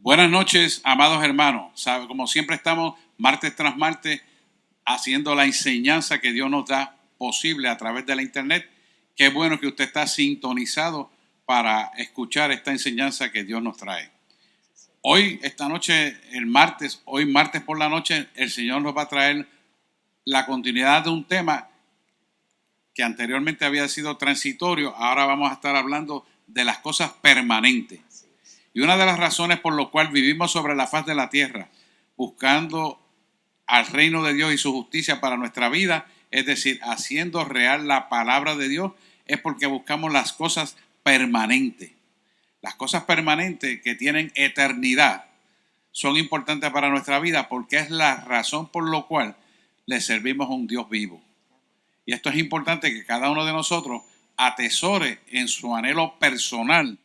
Buenas noches, amados hermanos. Como siempre estamos martes tras martes haciendo la enseñanza que Dios nos da posible a través de la internet. Qué bueno que usted está sintonizado para escuchar esta enseñanza que Dios nos trae. Hoy, esta noche, hoy martes por la noche, el Señor nos va a traer la continuidad de un tema que anteriormente había sido transitorio. Ahora vamos a estar hablando de las cosas permanentes. Y una de las razones por lo cual vivimos sobre la faz de la tierra, buscando al reino de Dios y su justicia para nuestra vida, es decir, haciendo real la palabra de Dios, es porque buscamos las cosas permanentes. Las cosas permanentes que tienen eternidad son importantes para nuestra vida porque es la razón por la cual le servimos a un Dios vivo. Y esto es importante que cada uno de nosotros atesore en su anhelo personal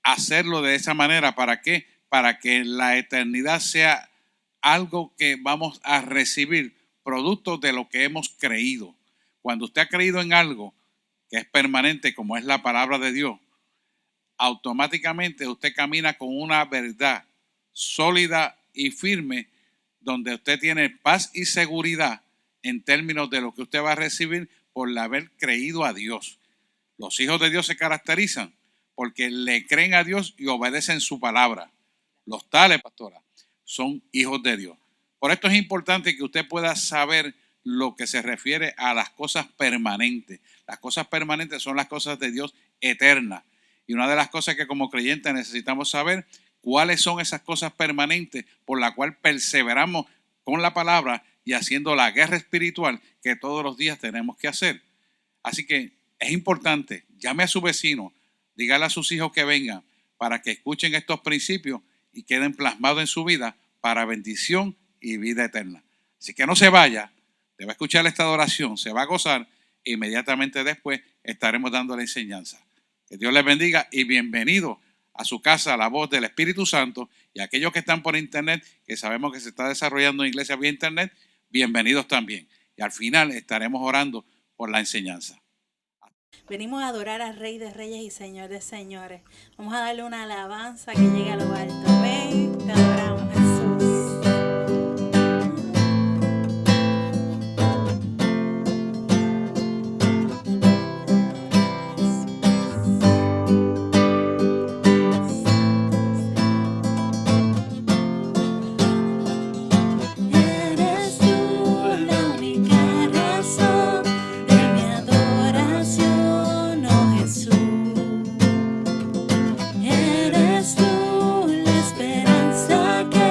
hacerlo de esa manera. ¿Para qué? Para que la eternidad sea algo que vamos a recibir, producto de lo que hemos creído. Cuando usted ha creído en algo que es permanente, como es la palabra de Dios, automáticamente usted camina con una verdad sólida y firme, donde usted tiene paz y seguridad en términos de lo que usted va a recibir por haber creído a Dios. Los hijos de Dios se caracterizan porque le creen a Dios y obedecen su palabra. Los tales, pastora, son hijos de Dios. Por esto es importante que usted pueda saber lo que se refiere a las cosas permanentes. Las cosas permanentes son las cosas de Dios eternas. Y una de las cosas que como creyentes necesitamos saber, cuáles son esas cosas permanentes por las cuales perseveramos con la palabra y haciendo la guerra espiritual que todos los días tenemos que hacer. Así que es importante, llame a su vecino, dígale a sus hijos que vengan para que escuchen estos principios y queden plasmados en su vida para bendición y vida eterna. Así que no se vaya, te va a escuchar esta adoración, se va a gozar e inmediatamente después estaremos dando la enseñanza. Que Dios les bendiga y bienvenido a su casa, a la voz del Espíritu Santo, y aquellos que están por internet, que sabemos que se está desarrollando en iglesia vía internet, bienvenidos también. Y al final estaremos orando por la enseñanza. Venimos a adorar al Rey de Reyes y Señor de Señores. Vamos a darle una alabanza que llegue a lo alto. Ven, te adoramos, Jesús. Eres tú la esperanza que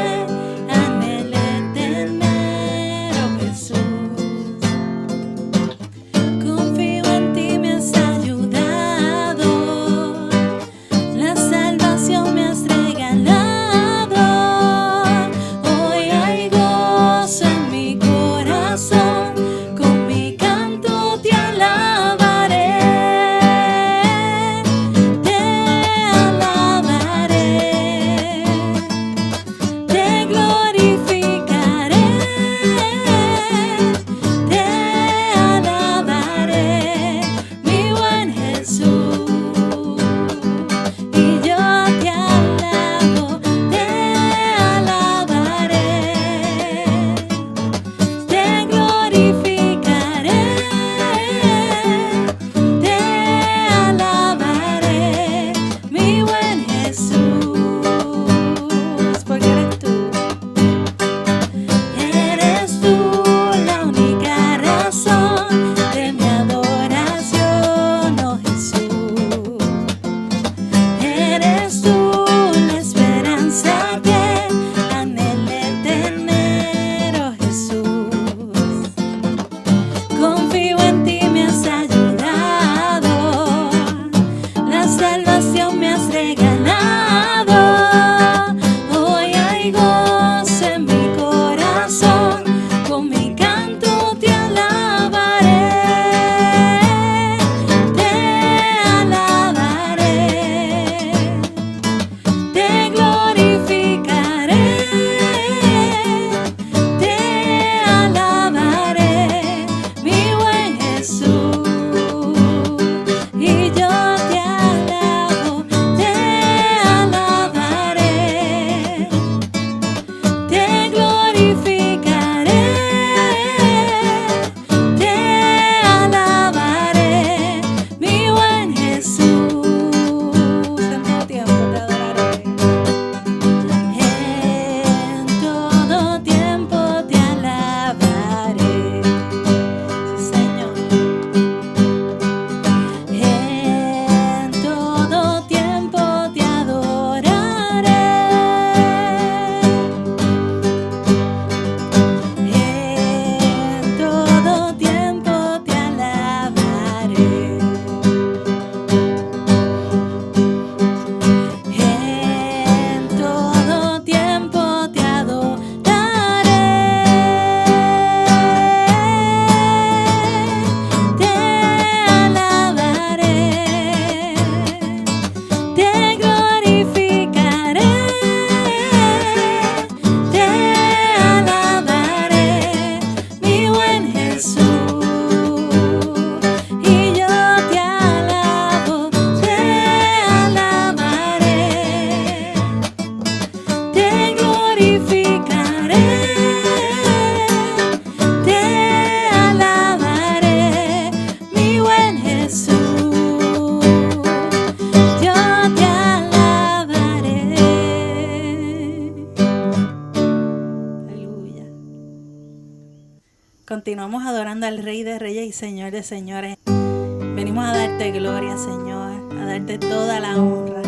Continuamos adorando al Rey de Reyes y Señor de Señores. Venimos a darte gloria, Señor, a darte toda la honra,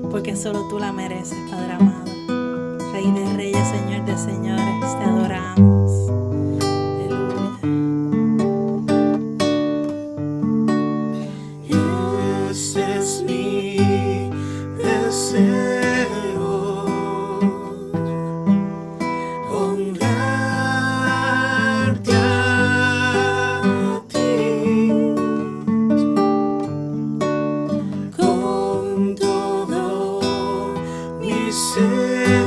porque solo tú la mereces, Padre amado. Rey de Reyes, Señor de Señores, te adoramos. Aleluya. Ese es mi deseo, honrarte a ti con todo mi ser,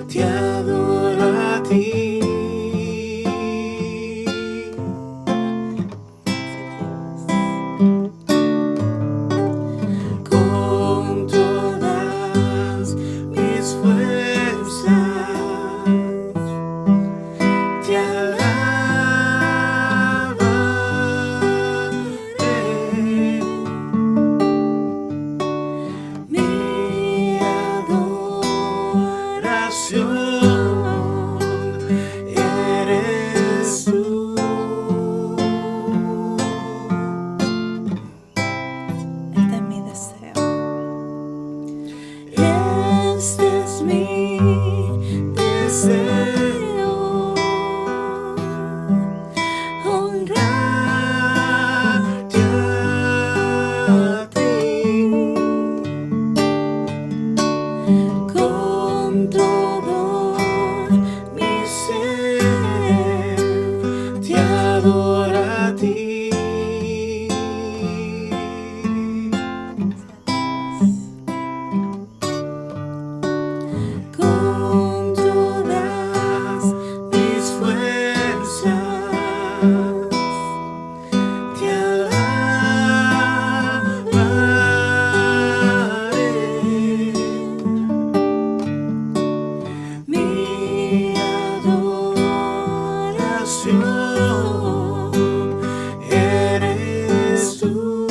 te adoro a ti. Con todas mis fuerzas te alabaré. Mi adoración eres tú. Este es mi deseo. Este es mi deseo, honrarte a ti con todo mi ser, te adoro a ti. Con todas mis fuerzas te alabaré. Mi adoración eres tú.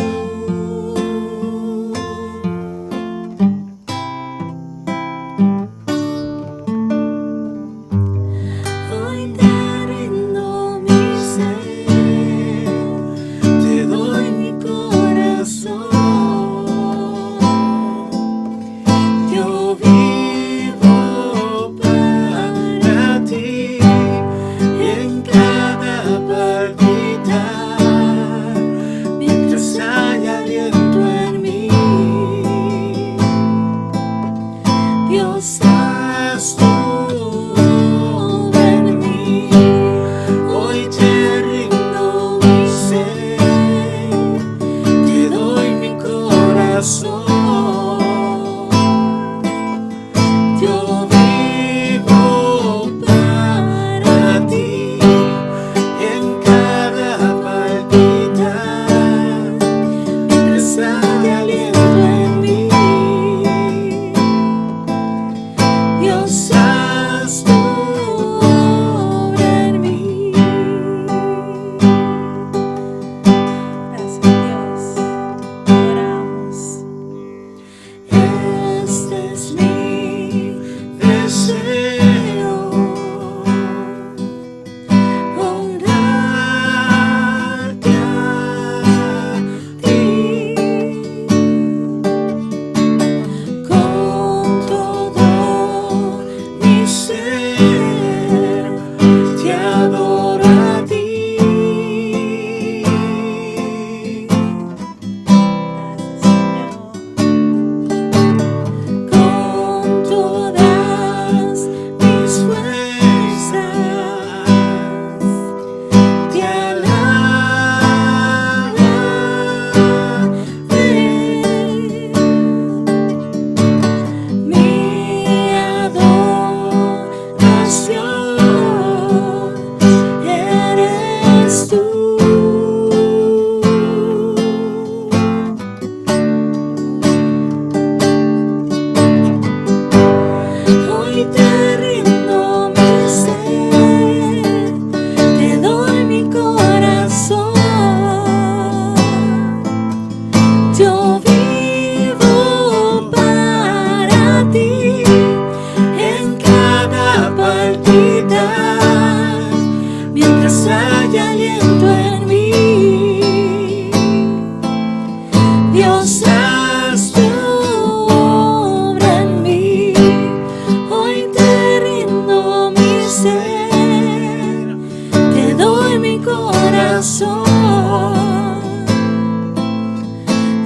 Hoy te rindo mi ser, te doy mi corazón. Yo vivo para ti y en cada palpitar, mientras haya aliento en mí, Dios haz tu obra en mí. Hoy te rindo mi ser, te doy mi corazón. Yo vivo para ti en cada palpitar, mientras haya aliento en mí. Dios haz tu obra en mí. Gracias, Dios. Te adoramos.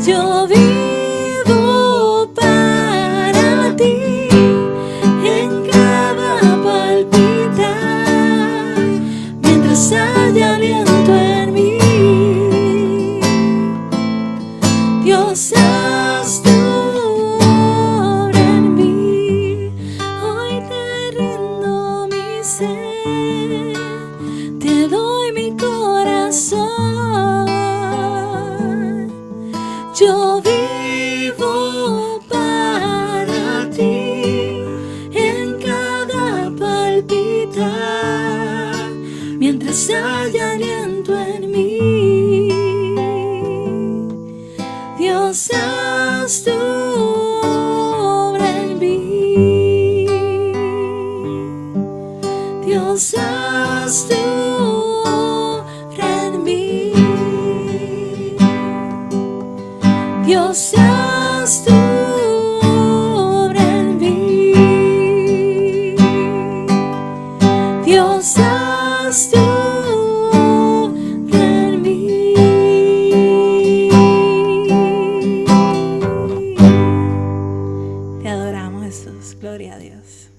Yo vivo para ti en cada palpitar, mientras haya aliento en mí. Dios, haz tu obra en mí. Hoy te rindo mi ser, te doy mi corazón. Yo vivo para ti en cada palpitar, mientras haya aliento en mí. Dios, haz tu obra en mí. Dios, haz tu obra en mí. Dios, haz tu obra en mí. Dios, haz tu obra en mí. Te adoramos, Jesús. Gloria a Dios.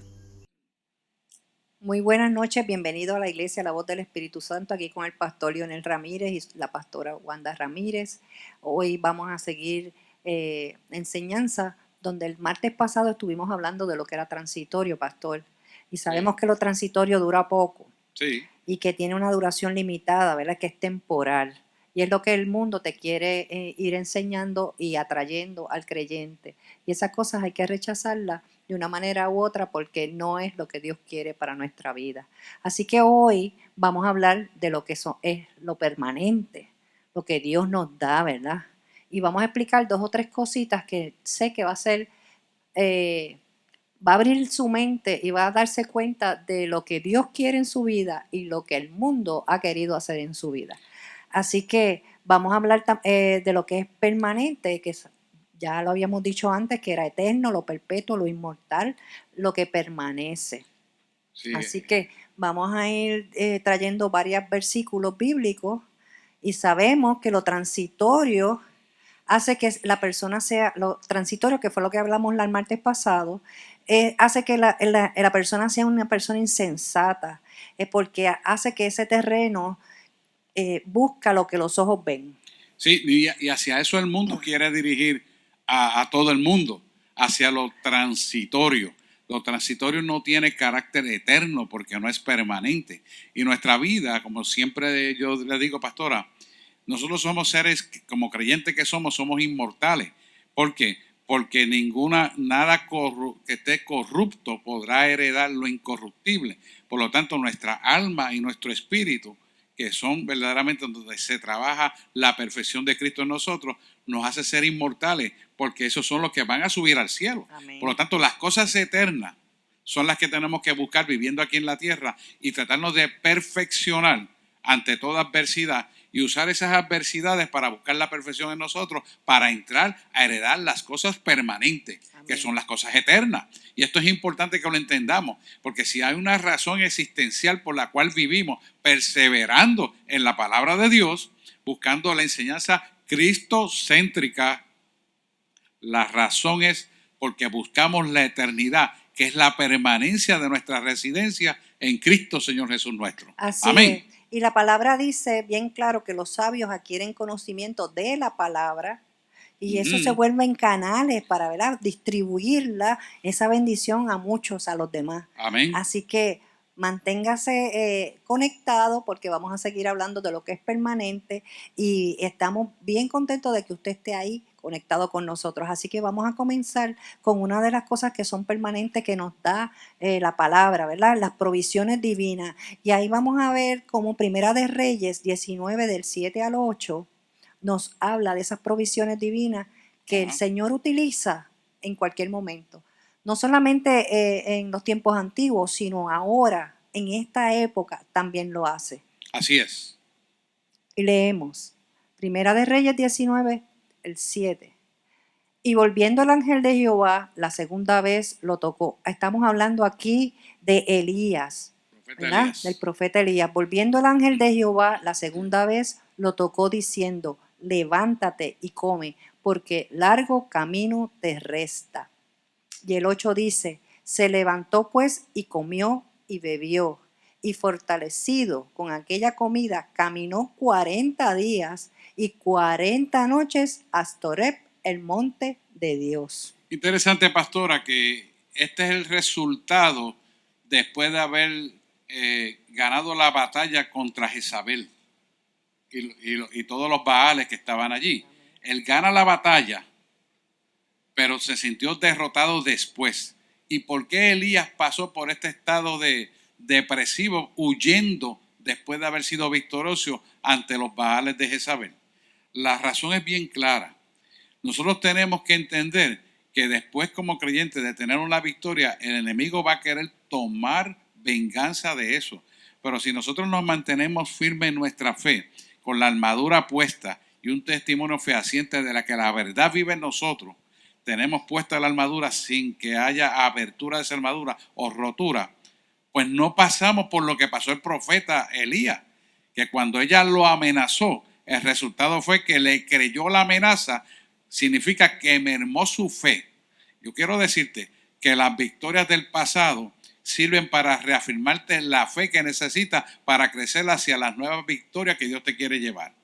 Muy buenas noches, bienvenido a la Iglesia La Voz del Espíritu Santo, aquí con el pastor Lionel Ramírez y la pastora Wanda Ramírez. Hoy vamos a seguir enseñanza, donde el martes pasado estuvimos hablando de lo que era transitorio, pastor, y sabemos que lo transitorio dura poco Sí. y que tiene una duración limitada, ¿verdad? Que es temporal. Y es lo que el mundo te quiere ir enseñando y atrayendo al creyente. Y esas cosas hay que rechazarlas de una manera u otra porque no es lo que Dios quiere para nuestra vida. Así que hoy vamos a hablar de lo que es lo permanente, lo que Dios nos da, ¿verdad? Y vamos a explicar 2 o 3 cositas que sé que va a ser, va a abrir su mente y va a darse cuenta de lo que Dios quiere en su vida y lo que el mundo ha querido hacer en su vida. Así que vamos a hablar de lo que es permanente, que ya lo habíamos dicho antes, que era eterno, lo perpetuo, lo inmortal, lo que permanece. Sí. Así que vamos a ir trayendo varios versículos bíblicos y sabemos que lo transitorio hace que la persona sea, lo transitorio, que fue lo que hablamos el martes pasado, hace que la persona sea una persona insensata, porque hace que ese terreno busca lo que los ojos ven. Sí, y hacia eso el mundo quiere dirigir a todo el mundo, hacia lo transitorio. Lo transitorio no tiene carácter eterno porque no es permanente. Y nuestra vida, como siempre yo le digo, pastora, nosotros somos seres, como creyentes que somos inmortales. ¿Por qué? Porque nada que esté corrupto podrá heredar lo incorruptible. Por lo tanto, nuestra alma y nuestro espíritu, que son verdaderamente donde se trabaja la perfección de Cristo en nosotros, nos hace ser inmortales, porque esos son los que van a subir al cielo. Amén. Por lo tanto, las cosas eternas son las que tenemos que buscar viviendo aquí en la tierra y tratarnos de perfeccionar ante toda adversidad y usar esas adversidades para buscar la perfección en nosotros, para entrar a heredar las cosas permanentes, Amén. que son las cosas eternas. Y esto es importante que lo entendamos, porque si hay una razón existencial por la cual vivimos, perseverando en la palabra de Dios, buscando la enseñanza cristocéntrica, la razón es porque buscamos la eternidad, que es la permanencia de nuestra residencia en Cristo, Señor Jesús nuestro. Así Amén. es. Y la palabra dice bien claro que los sabios adquieren conocimiento de la palabra y eso se vuelve en canales para, ¿verdad?, distribuirla, esa bendición a muchos, a los demás. Amén. Así que manténgase conectado porque vamos a seguir hablando de lo que es permanente y estamos bien contentos de que usted esté ahí conectado con nosotros. Así que vamos a comenzar con una de las cosas que son permanentes que nos da la palabra, ¿verdad? Las provisiones divinas. Y ahí vamos a ver cómo Primera de Reyes 19 del 7 al 8 nos habla de esas provisiones divinas que el Señor utiliza en cualquier momento. No solamente en los tiempos antiguos, sino ahora, en esta época, también lo hace. Así es. Y leemos, Primera de Reyes 19, el 7. Y volviendo el ángel de Jehová, la segunda vez lo tocó. Estamos hablando aquí de Elías, ¿verdad? Del profeta Elías. Volviendo el ángel de Jehová, la segunda vez lo tocó diciendo, levántate y come, porque largo camino te resta. Y el 8 dice, se levantó pues y comió y bebió, y fortalecido con aquella comida, caminó 40 días y 40 noches hasta Horeb, el monte de Dios. Interesante, pastora, que este es el resultado después de haber ganado la batalla contra Jezabel y todos los Baales que estaban allí. Él gana la batalla, pero se sintió derrotado después. ¿Y por qué Elías pasó por este estado depresivo, huyendo después de haber sido victorioso ante los Baales de Jezabel? La razón es bien clara. Nosotros tenemos que entender que después, como creyentes, de tener una victoria, el enemigo va a querer tomar venganza de eso. Pero si nosotros nos mantenemos firmes en nuestra fe, con la armadura puesta y un testimonio fehaciente de la que la verdad vive en nosotros, tenemos puesta la armadura sin que haya abertura de esa armadura o rotura, pues no pasamos por lo que pasó el profeta Elías, que cuando ella lo amenazó, el resultado fue que le creyó la amenaza, significa que mermó su fe. Yo quiero decirte que las victorias del pasado sirven para reafirmarte la fe que necesitas para crecer hacia las nuevas victorias que Dios te quiere llevar.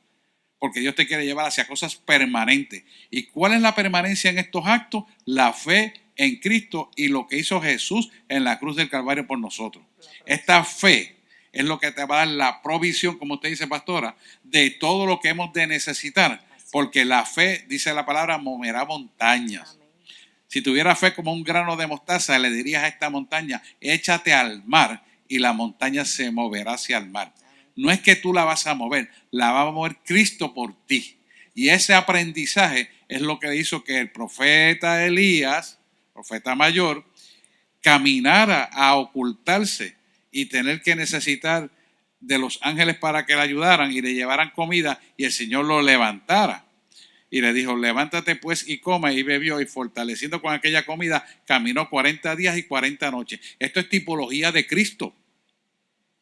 Porque Dios te quiere llevar hacia cosas permanentes. ¿Y cuál es la permanencia en estos actos? La fe en Cristo y lo que hizo Jesús en la cruz del Calvario por nosotros. Esta fe es lo que te va a dar la provisión, como usted dice, pastora, de todo lo que hemos de necesitar. Porque la fe, dice la palabra, moverá montañas. Si tuviera fe como un grano de mostaza, le dirías a esta montaña, échate al mar, y la montaña se moverá hacia el mar. No es que tú la vas a mover, la va a mover Cristo por ti. Y ese aprendizaje es lo que hizo que el profeta Elías, profeta mayor, caminara a ocultarse y tener que necesitar de los ángeles para que le ayudaran y le llevaran comida, y el Señor lo levantara. Y le dijo, levántate pues y come, y bebió, y fortaleciendo con aquella comida, caminó 40 días y 40 noches. Esto es tipología de Cristo.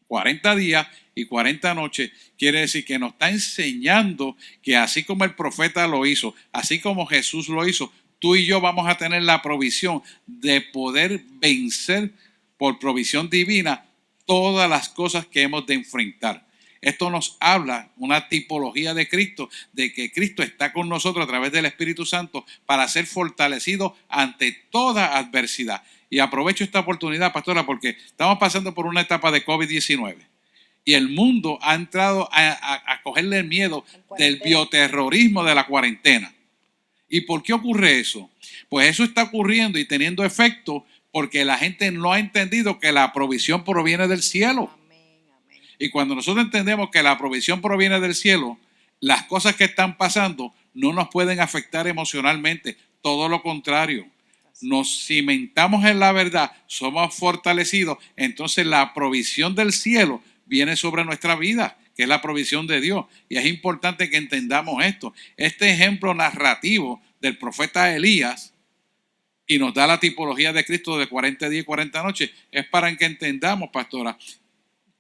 40 días y 40 noches quiere decir que nos está enseñando que así como el profeta lo hizo, así como Jesús lo hizo, tú y yo vamos a tener la provisión de poder vencer por provisión divina todas las cosas que hemos de enfrentar. Esto nos habla, una tipología de Cristo, de que Cristo está con nosotros a través del Espíritu Santo para ser fortalecido ante toda adversidad. Y aprovecho esta oportunidad, pastora, porque estamos pasando por una etapa de COVID-19 y el mundo ha entrado a cogerle el miedo del bioterrorismo de la cuarentena. ¿Y por qué ocurre eso? Pues eso está ocurriendo y teniendo efecto porque la gente no ha entendido que la provisión proviene del cielo. Y cuando nosotros entendemos que la provisión proviene del cielo, las cosas que están pasando no nos pueden afectar emocionalmente. Todo lo contrario. Nos cimentamos en la verdad, somos fortalecidos, entonces la provisión del cielo viene sobre nuestra vida, que es la provisión de Dios. Y es importante que entendamos esto. Este ejemplo narrativo del profeta Elías, y nos da la tipología de Cristo de 40 días y 40 noches, es para que entendamos, pastora,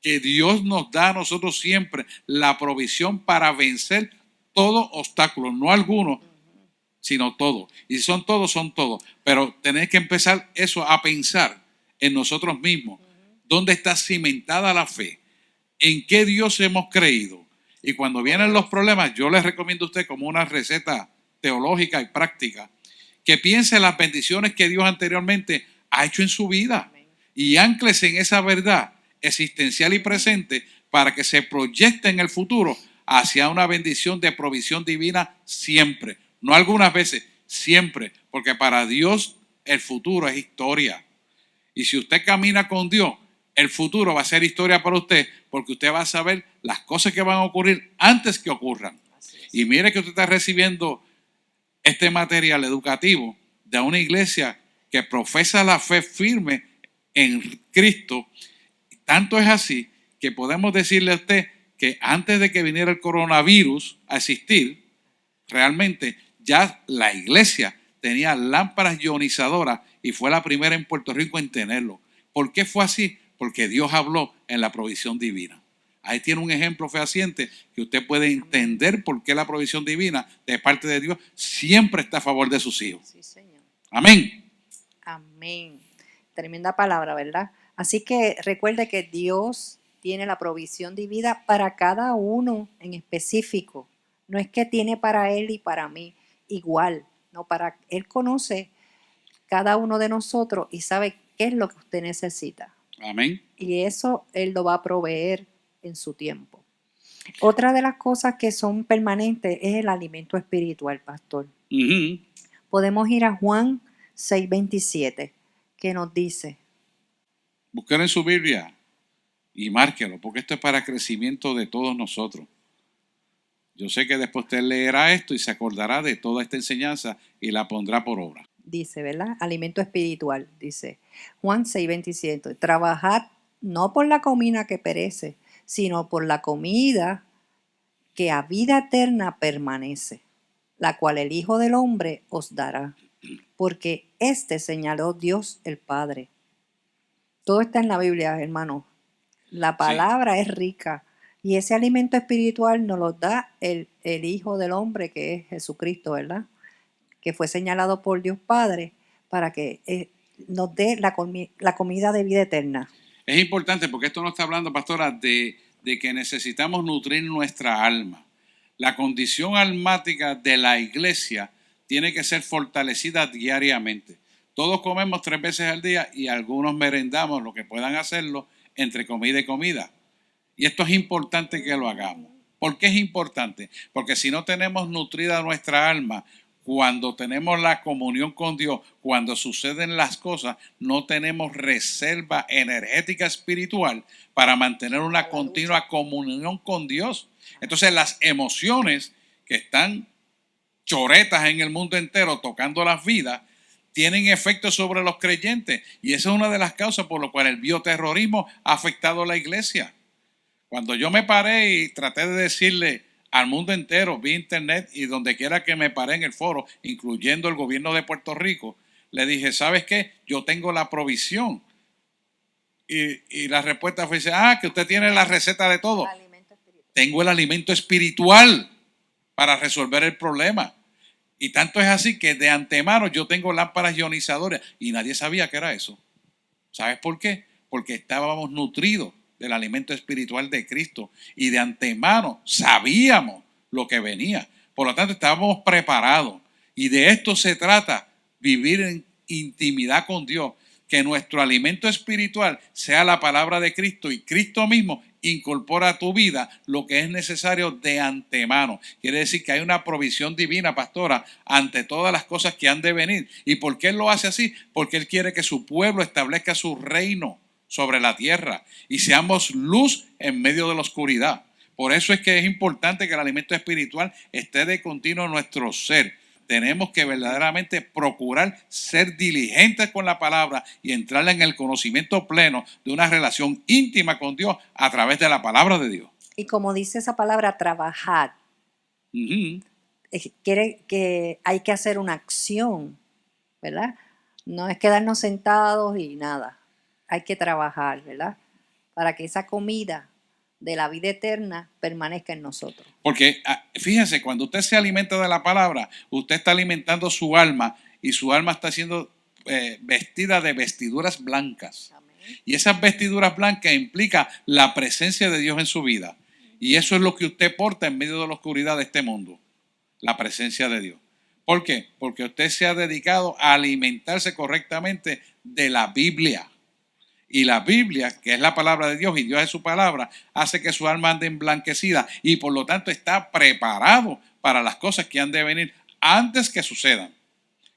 que Dios nos da a nosotros siempre la provisión para vencer todo obstáculo, no alguno, sino todo. Y si son todos, son todos. Pero tenés que empezar eso a pensar en nosotros mismos. ¿Dónde está cimentada la fe? ¿En qué Dios hemos creído? Y cuando vienen los problemas, yo les recomiendo a usted como una receta teológica y práctica, que piense en las bendiciones que Dios anteriormente ha hecho en su vida. Y ánclese en esa verdad existencial y presente para que se proyecte en el futuro hacia una bendición de provisión divina siempre, no algunas veces, siempre, porque para Dios el futuro es historia. Y si usted camina con Dios, el futuro va a ser historia para usted, porque usted va a saber las cosas que van a ocurrir antes que ocurran. Y mire que usted está recibiendo este material educativo de una iglesia que profesa la fe firme en Cristo. Tanto es así que podemos decirle a usted que antes de que viniera el coronavirus a existir, realmente ya la iglesia tenía lámparas ionizadoras y fue la primera en Puerto Rico en tenerlo. ¿Por qué fue así? Porque Dios habló en la provisión divina. Ahí tiene un ejemplo fehaciente que usted puede entender por qué la provisión divina de parte de Dios siempre está a favor de sus hijos. Sí, Señor. Amén. Amén. Tremenda palabra, ¿verdad? Así que recuerde que Dios tiene la provisión divina para cada uno en específico. No es que tiene para él y para mí igual. No, él conoce cada uno de nosotros y sabe qué es lo que usted necesita. Amén. Y eso él lo va a proveer en su tiempo. Otra de las cosas que son permanentes es el alimento espiritual, pastor. Ujú. Podemos ir a Juan 6:27, que nos dice, Busquen en su Biblia y márquelo, porque esto es para crecimiento de todos nosotros. Yo sé que después usted leerá esto y se acordará de toda esta enseñanza y la pondrá por obra. dice, ¿verdad? Alimento espiritual, dice Juan 6:27. Trabajad no por la comida que perece, sino por la comida que a vida eterna permanece, la cual el Hijo del Hombre os dará, porque éste señaló Dios el Padre. Todo está en la Biblia, hermano. La palabra es rica y ese alimento espiritual nos lo da el Hijo del Hombre, que es Jesucristo, ¿verdad? Que fue señalado por Dios Padre para que nos dé la comida de vida eterna. Es importante porque esto no está hablando, pastora, de que necesitamos nutrir nuestra alma. La condición almática de la iglesia tiene que ser fortalecida diariamente. Todos comemos 3 veces al día y algunos merendamos lo que puedan hacerlo entre comida y comida. Y esto es importante que lo hagamos. ¿Por qué es importante? Porque si no tenemos nutrida nuestra alma, cuando tenemos la comunión con Dios, cuando suceden las cosas, no tenemos reserva energética espiritual para mantener una continua comunión con Dios. Entonces las emociones que están choretas en el mundo entero tocando las vidas tienen efectos sobre los creyentes. Y esa es una de las causas por las cuales el bioterrorismo ha afectado a la iglesia. Cuando yo me paré y traté de decirle al mundo entero, vía internet y donde quiera que me paré en el foro, incluyendo el gobierno de Puerto Rico, le dije, ¿sabes qué? Yo tengo la provisión. Y la respuesta fue, que usted tiene la receta de todo. Tengo el alimento espiritual para resolver el problema. Y tanto es así que de antemano yo tengo lámparas ionizadoras y nadie sabía que era eso. ¿Sabes por qué? Porque estábamos nutridos del alimento espiritual de Cristo y de antemano sabíamos lo que venía. Por lo tanto, estábamos preparados. Y de esto se trata, vivir en intimidad con Dios. Que nuestro alimento espiritual sea la palabra de Cristo y Cristo mismo incorpora a tu vida lo que es necesario de antemano. Quiere decir que hay una provisión divina, pastora, ante todas las cosas que han de venir. ¿Y por qué Él lo hace así? Porque Él quiere que su pueblo establezca su reino sobre la tierra y seamos luz en medio de la oscuridad. Por eso es que es importante que el alimento espiritual esté de continuo en nuestro ser. Tenemos que verdaderamente procurar ser diligentes con la palabra y entrar en el conocimiento pleno de una relación íntima con Dios a través de la palabra de Dios. Y como dice esa palabra, trabajar, quiere que hay que hacer una acción, ¿verdad? No es quedarnos sentados y nada. Hay que trabajar, ¿verdad? Para que esa comida de la vida eterna permanezca en nosotros. Porque fíjense, cuando usted se alimenta de la palabra, usted está alimentando su alma y su alma está siendo vestida de vestiduras blancas. Amén. Y esas vestiduras blancas implican la presencia de Dios en su vida. Y eso es lo que usted porta en medio de la oscuridad de este mundo, la presencia de Dios. ¿Por qué? Porque usted se ha dedicado a alimentarse correctamente de la Biblia. Y la Biblia, que es la palabra de Dios y Dios es su palabra, hace que su alma ande emblanquecida y por lo tanto está preparado para las cosas que han de venir antes que sucedan.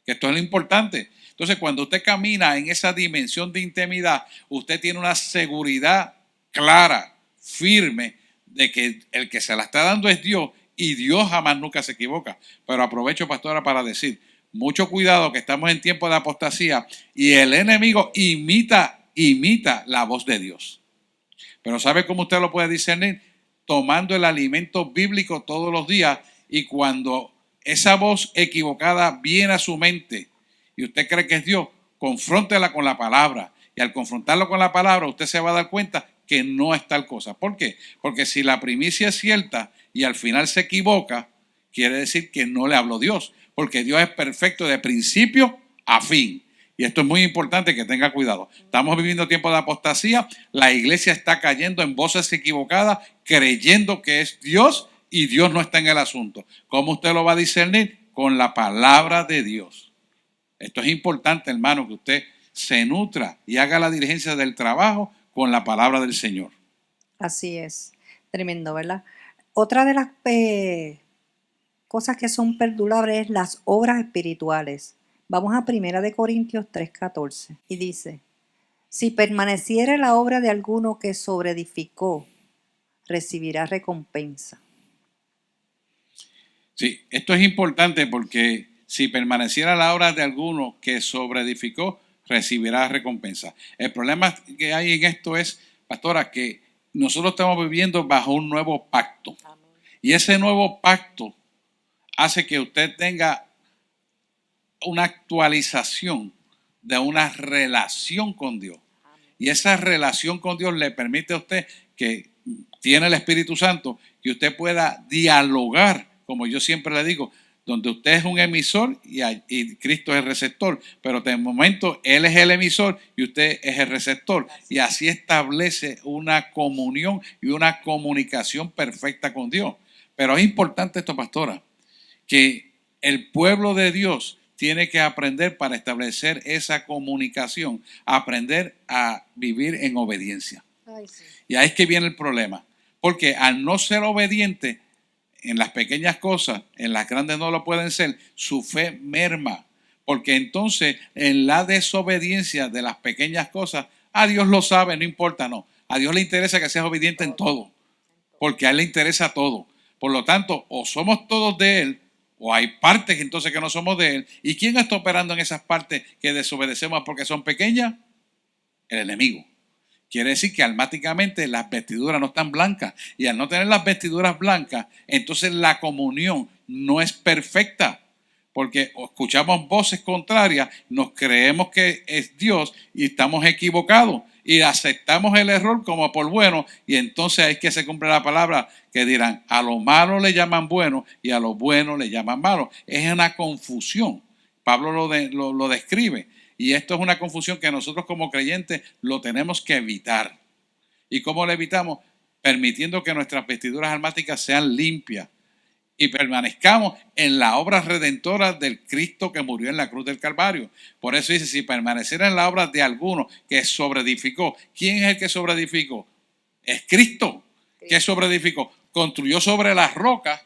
Que esto es lo importante. Entonces, cuando usted camina en esa dimensión de intimidad, usted tiene una seguridad clara, firme, de que el que se la está dando es Dios y Dios jamás nunca se equivoca. Pero aprovecho, pastora, para decir, mucho cuidado que estamos en tiempo de apostasía y el enemigo imita la voz de Dios. Pero ¿sabe cómo usted lo puede discernir? Tomando el alimento bíblico todos los días y cuando esa voz equivocada viene a su mente y usted cree que es Dios, confróntela con la palabra. Y al confrontarlo con la palabra, usted se va a dar cuenta que no es tal cosa. ¿Por qué? Porque si la primicia es cierta y al final se equivoca, quiere decir que no le habló Dios, porque Dios es perfecto de principio a fin. Y esto es muy importante que tenga cuidado. Estamos viviendo tiempos de apostasía, la iglesia está cayendo en voces equivocadas, creyendo que es Dios y Dios no está en el asunto. ¿Cómo usted lo va a discernir? Con la palabra de Dios. Esto es importante, hermano, que usted se nutra y haga la diligencia del trabajo con la palabra del Señor. Así es. Tremendo, ¿verdad? Otra de las cosas que son perdurables es las obras espirituales. Vamos a 1 Corintios 3:14 y dice: si permaneciere la obra de alguno que sobreedificó, recibirá recompensa. Sí, esto es importante porque si permaneciera la obra de alguno que sobreedificó, recibirá recompensa. El problema que hay en esto es, pastora, que nosotros estamos viviendo bajo un nuevo pacto. Y ese nuevo pacto hace que usted tenga una actualización de una relación con Dios. Y esa relación con Dios le permite a usted, que tiene el Espíritu Santo, que usted pueda dialogar, como yo siempre le digo, donde usted es un emisor y Cristo es el receptor, pero de momento Él es el emisor y usted es el receptor. Y así establece una comunión y una comunicación perfecta con Dios. Pero es importante esto, pastora, que el pueblo de Dios tiene que aprender para establecer esa comunicación, aprender a vivir en obediencia. Ay, sí. Y ahí es que viene el problema, porque al no ser obediente en las pequeñas cosas, en las grandes no lo pueden ser, su fe merma, porque entonces en la desobediencia de las pequeñas cosas, a Dios lo sabe, no importa, no. A Dios le interesa que seas obediente en todo, porque a Él le interesa todo. Por lo tanto, o somos todos de Él, o hay partes entonces que no somos de Él. ¿Y quién está operando en esas partes que desobedecemos porque son pequeñas? El enemigo. Quiere decir que almáticamente las vestiduras no están blancas. Y al no tener las vestiduras blancas, entonces la comunión no es perfecta. Porque escuchamos voces contrarias, nos creemos que es Dios y estamos equivocados. Y aceptamos el error como por bueno. Y entonces hay que se cumple la palabra que dirán: a lo malo le llaman bueno y a lo bueno le llaman malo. Es una confusión. Pablo lo describe. Y esto es una confusión que nosotros como creyentes lo tenemos que evitar. ¿Y cómo lo evitamos? Permitiendo que nuestras vestiduras almáticas sean limpias y permanezcamos en la obra redentora del Cristo que murió en la cruz del Calvario. Por eso dice: si permanecer en la obra de alguno que sobreedificó. ¿Quién es el que sobreedificó? Es Cristo. ¿Qué sobreedificó? Construyó sobre las rocas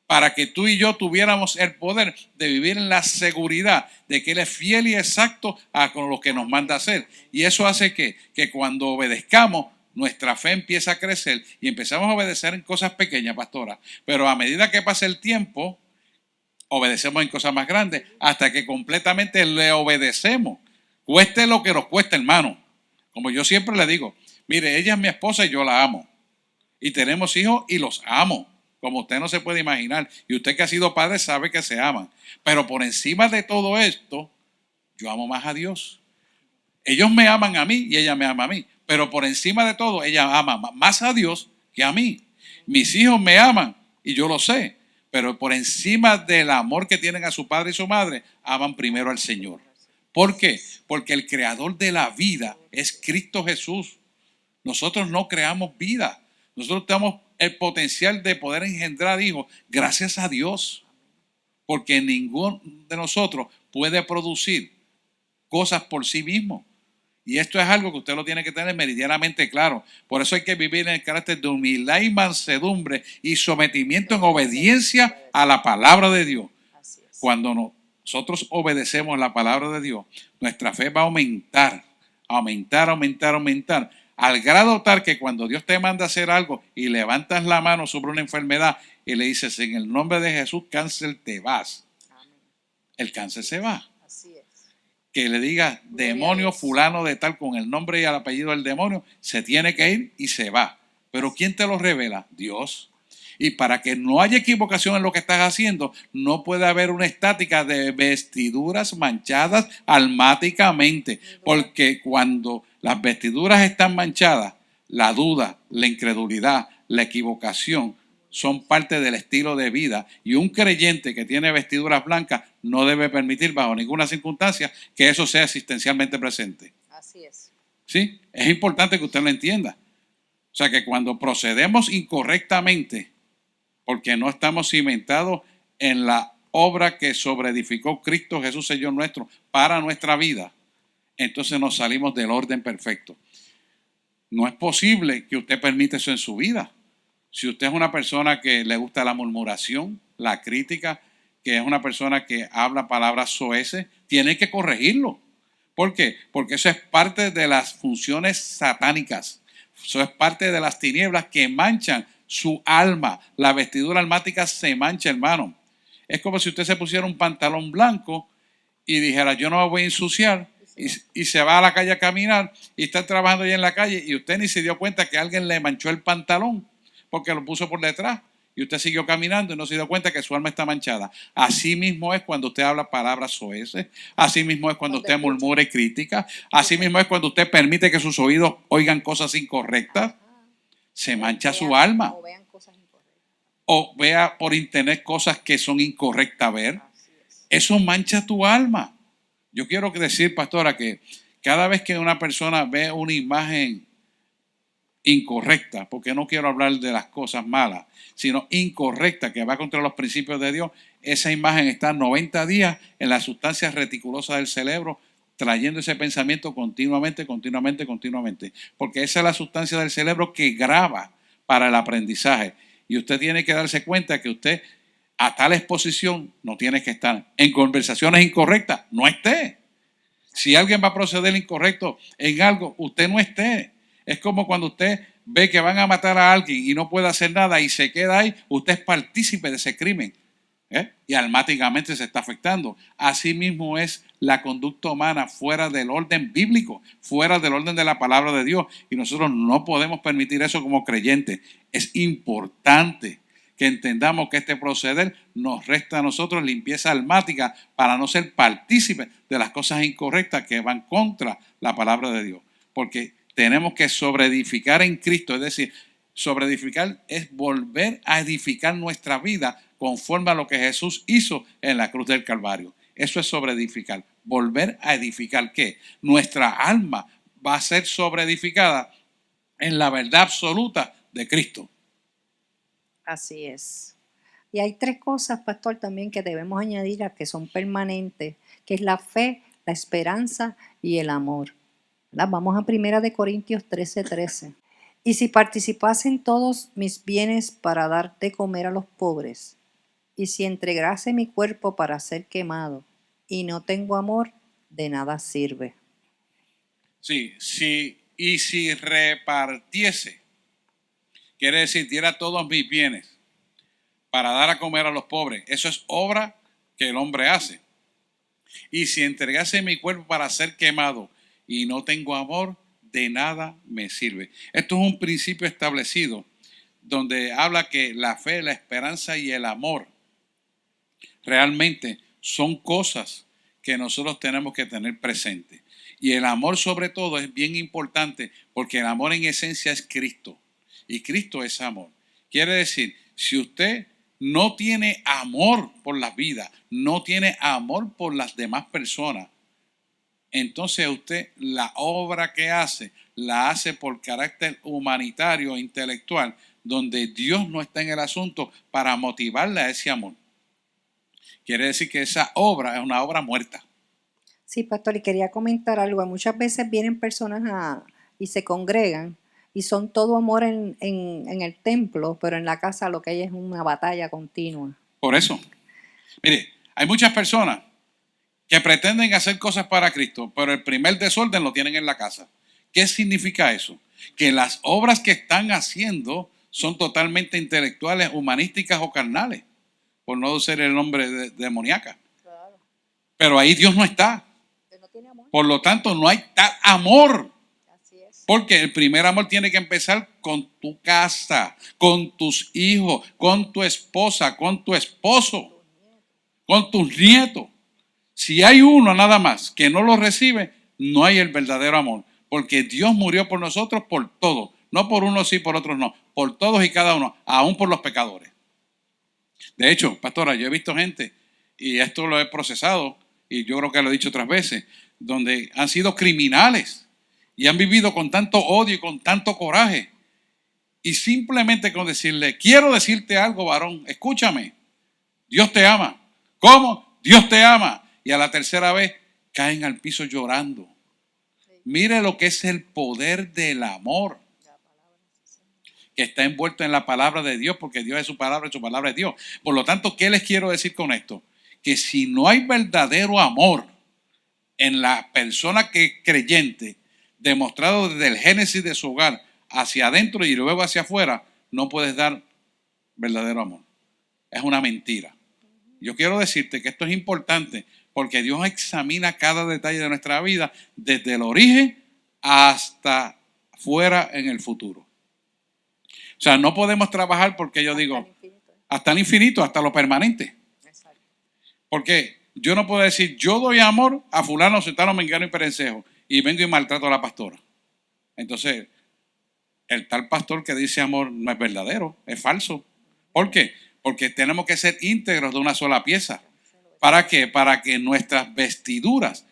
para que tú y yo tuviéramos el poder de vivir en la seguridad de que Él es fiel y exacto con lo que nos manda a hacer. Y eso hace que cuando obedezcamos, nuestra fe empieza a crecer y empezamos a obedecer en cosas pequeñas, pastora. Pero a medida que pasa el tiempo, obedecemos en cosas más grandes hasta que completamente le obedecemos. Cueste lo que nos cueste, hermano. Como yo siempre le digo, mire, ella es mi esposa y yo la amo. Y tenemos hijos y los amo, como usted no se puede imaginar. Y usted que ha sido padre sabe que se aman. Pero por encima de todo esto, yo amo más a Dios. Ellos me aman a mí y ella me ama a mí. Pero por encima de todo, ella ama más a Dios que a mí. Mis hijos me aman y yo lo sé. Pero por encima del amor que tienen a su padre y su madre, aman primero al Señor. ¿Por qué? Porque el creador de la vida es Cristo Jesús. Nosotros no creamos vida. Nosotros tenemos el potencial de poder engendrar hijos gracias a Dios. Porque ninguno de nosotros puede producir cosas por sí mismo. Y esto es algo que usted lo tiene que tener meridianamente claro. Por eso hay que vivir en el carácter de humildad y mansedumbre y sometimiento en obediencia a la palabra de Dios. Cuando nosotros obedecemos la palabra de Dios, nuestra fe va a aumentar, al grado tal que cuando Dios te manda a hacer algo y levantas la mano sobre una enfermedad y le dices: en el nombre de Jesús, cáncer, te vas. El cáncer se va. Que le diga: demonio fulano de tal, con el nombre y el apellido del demonio, se tiene que ir y se va. Pero ¿quién te lo revela? Dios. Y para que no haya equivocación en lo que estás haciendo, no puede haber una estática de vestiduras manchadas almáticamente. Porque cuando las vestiduras están manchadas, la duda, la incredulidad, la equivocación son parte del estilo de vida, y un creyente que tiene vestiduras blancas no debe permitir bajo ninguna circunstancia que eso sea existencialmente presente. Así es. ¿Sí? Es importante que usted lo entienda. O sea que cuando procedemos incorrectamente, porque no estamos cimentados en la obra que sobreedificó Cristo Jesús Señor nuestro para nuestra vida, entonces nos salimos del orden perfecto. No es posible que usted permita eso en su vida. Si usted es una persona que le gusta la murmuración, la crítica, que es una persona que habla palabras soeces, tiene que corregirlo. ¿Por qué? Porque eso es parte de las funciones satánicas. Eso es parte de las tinieblas que manchan su alma. La vestidura almática se mancha, hermano. Es como si usted se pusiera un pantalón blanco y dijera, yo no me voy a ensuciar, y se va a la calle a caminar y está trabajando ahí en la calle y usted ni se dio cuenta que alguien le manchó el pantalón porque lo puso por detrás, y usted siguió caminando y no se dio cuenta que su alma está manchada. Así mismo es cuando usted habla palabras soeces, así mismo es cuando usted murmura y critica, así mismo es cuando usted permite que sus oídos oigan cosas incorrectas. Se mancha su alma. O vean cosas incorrectas. O vea por internet cosas que son incorrectas ver. Eso mancha tu alma. Yo quiero decir, pastora, que cada vez que una persona ve una imagen incorrecta, porque no quiero hablar de las cosas malas, sino incorrecta, que va contra los principios de Dios, esa imagen está 90 días en la sustancia reticulosa del cerebro, trayendo ese pensamiento continuamente, porque esa es la sustancia del cerebro que graba para el aprendizaje. Y usted tiene que darse cuenta que usted a tal exposición no tiene que estar. En conversaciones incorrectas, no esté. Si alguien va a proceder incorrecto en algo, usted no esté. Es como cuando usted ve que van a matar a alguien y no puede hacer nada y se queda ahí, usted es partícipe de ese crimen. Y almáticamente se está afectando. Así mismo es la conducta humana fuera del orden bíblico, fuera del orden de la palabra de Dios. Y nosotros no podemos permitir eso como creyentes. Es importante que entendamos que este proceder nos resta a nosotros limpieza almática para no ser partícipes de las cosas incorrectas que van contra la palabra de Dios. Porque tenemos que sobreedificar en Cristo, es decir, sobreedificar es volver a edificar nuestra vida conforme a lo que Jesús hizo en la cruz del Calvario. Eso es sobreedificar. Volver a edificar, ¿qué? Nuestra alma va a ser sobreedificada en la verdad absoluta de Cristo. Así es. Y hay tres cosas, pastor, también que debemos añadir a que son permanentes, que es la fe, la esperanza y el amor. Vamos a 1 Corintios 13:13. Y si participasen todos mis bienes para dar de comer a los pobres, y si entregase mi cuerpo para ser quemado, y no tengo amor, de nada sirve. Sí, y si repartiese, quiere decir, diera todos mis bienes para dar a comer a los pobres. Eso es obra que el hombre hace. Y si entregase mi cuerpo para ser quemado y no tengo amor, de nada me sirve. Esto es un principio establecido donde habla que la fe, la esperanza y el amor realmente son cosas que nosotros tenemos que tener presente. Y el amor sobre todo es bien importante porque el amor en esencia es Cristo. Y Cristo es amor. Quiere decir, si usted no tiene amor por la vida, no tiene amor por las demás personas, entonces usted la obra que hace, la hace por carácter humanitario e intelectual, donde Dios no está en el asunto para motivarle a ese amor. Quiere decir que esa obra es una obra muerta. Sí, pastor, y quería comentar algo. Muchas veces vienen personas y se congregan y son todo amor en el templo, pero en la casa lo que hay es una batalla continua. Por eso, mire, hay muchas personas que pretenden hacer cosas para Cristo, pero el primer desorden lo tienen en la casa. ¿Qué significa eso? Que las obras que están haciendo son totalmente intelectuales, humanísticas o carnales, por no ser el nombre demoníaca. Claro. Pero ahí Dios no está. No tiene amor. Por lo tanto, no hay tal amor. Así es. Porque el primer amor tiene que empezar con tu casa, con tus hijos, con tu esposa, con tu esposo, con tus nietos. Si hay uno nada más que no lo recibe, no hay el verdadero amor. Porque Dios murió por nosotros por todo. No por unos sí, por otros no. Por todos y cada uno, aún por los pecadores. De hecho, pastora, yo he visto gente, y esto lo he procesado, y yo creo que lo he dicho otras veces, donde han sido criminales y han vivido con tanto odio y con tanto coraje. Y simplemente con decirle, quiero decirte algo, varón, escúchame, Dios te ama. ¿Cómo? Dios te ama. Y a la tercera vez caen al piso llorando. Mire lo que es el poder del amor, que está envuelto en la palabra de Dios, porque Dios es su palabra y su palabra es Dios. Por lo tanto, ¿qué les quiero decir con esto? Que si no hay verdadero amor en la persona que es creyente, demostrado desde el génesis de su hogar hacia adentro y luego hacia afuera, no puedes dar verdadero amor. Es una mentira. Yo quiero decirte que esto es importante porque Dios examina cada detalle de nuestra vida desde el origen hasta fuera en el futuro. O sea, no podemos trabajar porque yo digo hasta el infinito, hasta lo permanente. Porque yo no puedo decir, yo doy amor a fulano, sutano, mengano y perencejo y vengo y maltrato a la pastora. Entonces, el tal pastor que dice amor no es verdadero, es falso. ¿Por qué? Porque tenemos que ser íntegros de una sola pieza. ¿Para qué? Para que nuestras vestiduras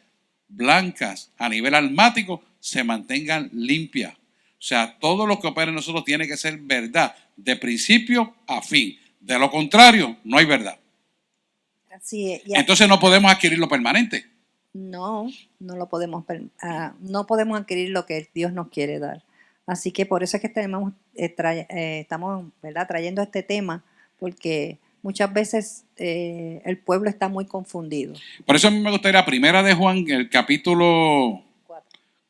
blancas a nivel almático se mantengan limpias. O sea, todo lo que opera en nosotros tiene que ser verdad, de principio a fin. De lo contrario, no hay verdad. Así es. Entonces no podemos adquirir lo permanente. No lo podemos, no podemos adquirir lo que Dios nos quiere dar. Así que por eso es que estamos, ¿verdad?, trayendo este tema, porque muchas veces el pueblo está muy confundido. Por eso a mí me gustaría, primera de Juan, el capítulo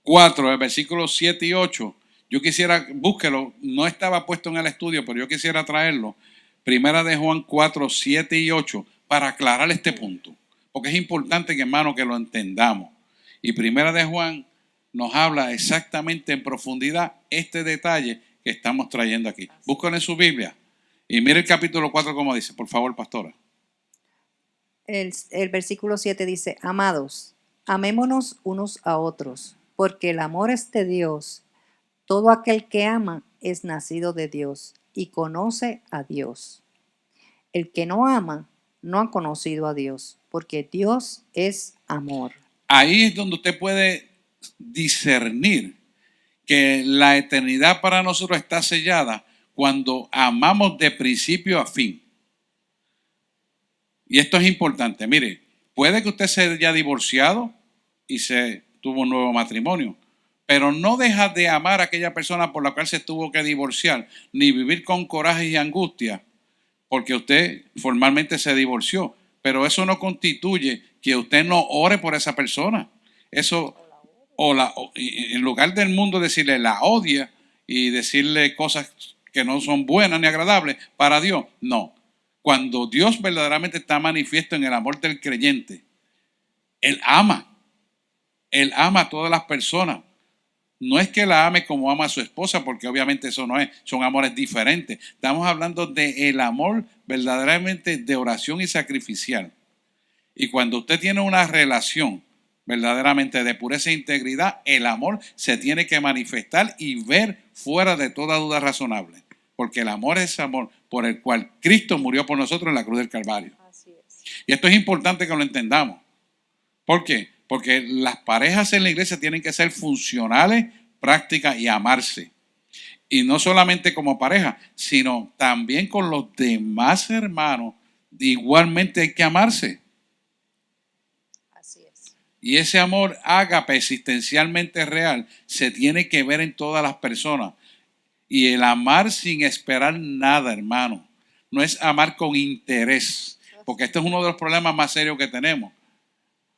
4, el versículo 7 y 8. Yo quisiera, búsquelo, no estaba puesto en el estudio, pero yo quisiera traerlo. Primera de Juan 4, 7 y 8, para aclarar este punto. Porque es importante, que, hermano, que lo entendamos. Y primera de Juan nos habla exactamente en profundidad este detalle que estamos trayendo aquí. Búsquenlo en su Biblia. Y mire el capítulo 4 como dice, por favor, pastora. El versículo 7 dice, amados, amémonos unos a otros, porque el amor es de Dios. Todo aquel que ama es nacido de Dios y conoce a Dios. El que no ama no ha conocido a Dios, porque Dios es amor. Ahí es donde usted puede discernir que la eternidad para nosotros está sellada cuando amamos de principio a fin. Y esto es importante. Mire, puede que usted se haya divorciado y se tuvo un nuevo matrimonio, pero no deja de amar a aquella persona por la cual se tuvo que divorciar, ni vivir con coraje y angustia, porque usted formalmente se divorció. Pero eso no constituye que usted no ore por esa persona. Eso, en lugar del mundo decirle la odia y decirle cosas que no son buenas ni agradables para Dios, no. Cuando Dios verdaderamente está manifiesto en el amor del creyente, Él ama a todas las personas. No es que la ame como ama a su esposa, porque obviamente eso no es, son amores diferentes. Estamos hablando del amor verdaderamente de oración y sacrificial. Y cuando usted tiene una relación verdaderamente de pureza e integridad, el amor se tiene que manifestar y ver fuera de toda duda razonable. Porque el amor es amor por el cual Cristo murió por nosotros en la cruz del Calvario. Así es. Y esto es importante que lo entendamos. ¿Por qué? Porque las parejas en la iglesia tienen que ser funcionales, prácticas y amarse. Y no solamente como pareja, sino también con los demás hermanos. Igualmente hay que amarse. Así es. Y ese amor ágape existencialmente real se tiene que ver en todas las personas. Y el amar sin esperar nada, hermano, no es amar con interés. Porque este es uno de los problemas más serios que tenemos.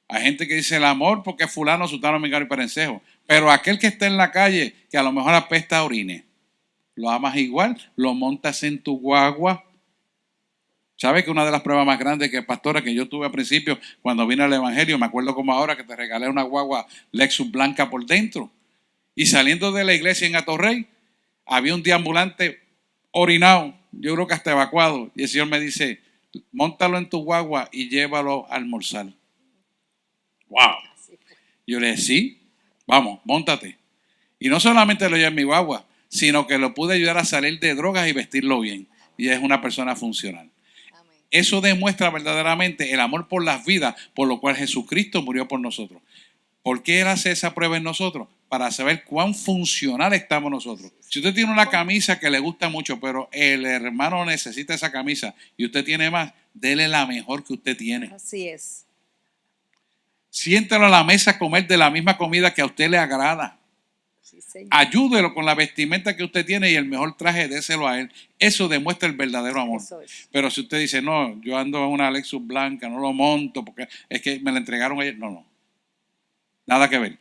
Hay gente que dice el amor porque es fulano, sutano, mengano y perencejo. Pero aquel que está en la calle, que a lo mejor apesta a orines, lo amas igual, lo montas en tu guagua. ¿Sabes que una de las pruebas más grandes que, pastora, que yo tuve al principio cuando vine al Evangelio, me acuerdo como ahora que te regalé una guagua Lexus blanca por dentro? Y saliendo de la iglesia en Atorrey, había un deambulante orinado, yo creo que hasta evacuado. Y el Señor me dice, móntalo en tu guagua y llévalo a almorzar. ¡Wow! Yo le dije, sí, vamos, móntate. Y no solamente lo llevé en mi guagua, sino que lo pude ayudar a salir de drogas y vestirlo bien. Y es una persona funcional. Amén. Eso demuestra verdaderamente el amor por las vidas, por lo cual Jesucristo murió por nosotros. ¿Por qué Él hace esa prueba en nosotros? Para saber cuán funcional estamos nosotros. Si usted tiene una camisa que le gusta mucho, pero el hermano necesita esa camisa y usted tiene más, dele la mejor que usted tiene. Así es. Siéntalo a la mesa a comer de la misma comida que a usted le agrada. Sí, Señor. Ayúdelo con la vestimenta que usted tiene y el mejor traje, déselo a él. Eso demuestra el verdadero amor. Eso es. Pero si usted dice, no, yo ando en una Lexus blanca, no lo monto porque es que me la entregaron ayer. No. Nada que ver.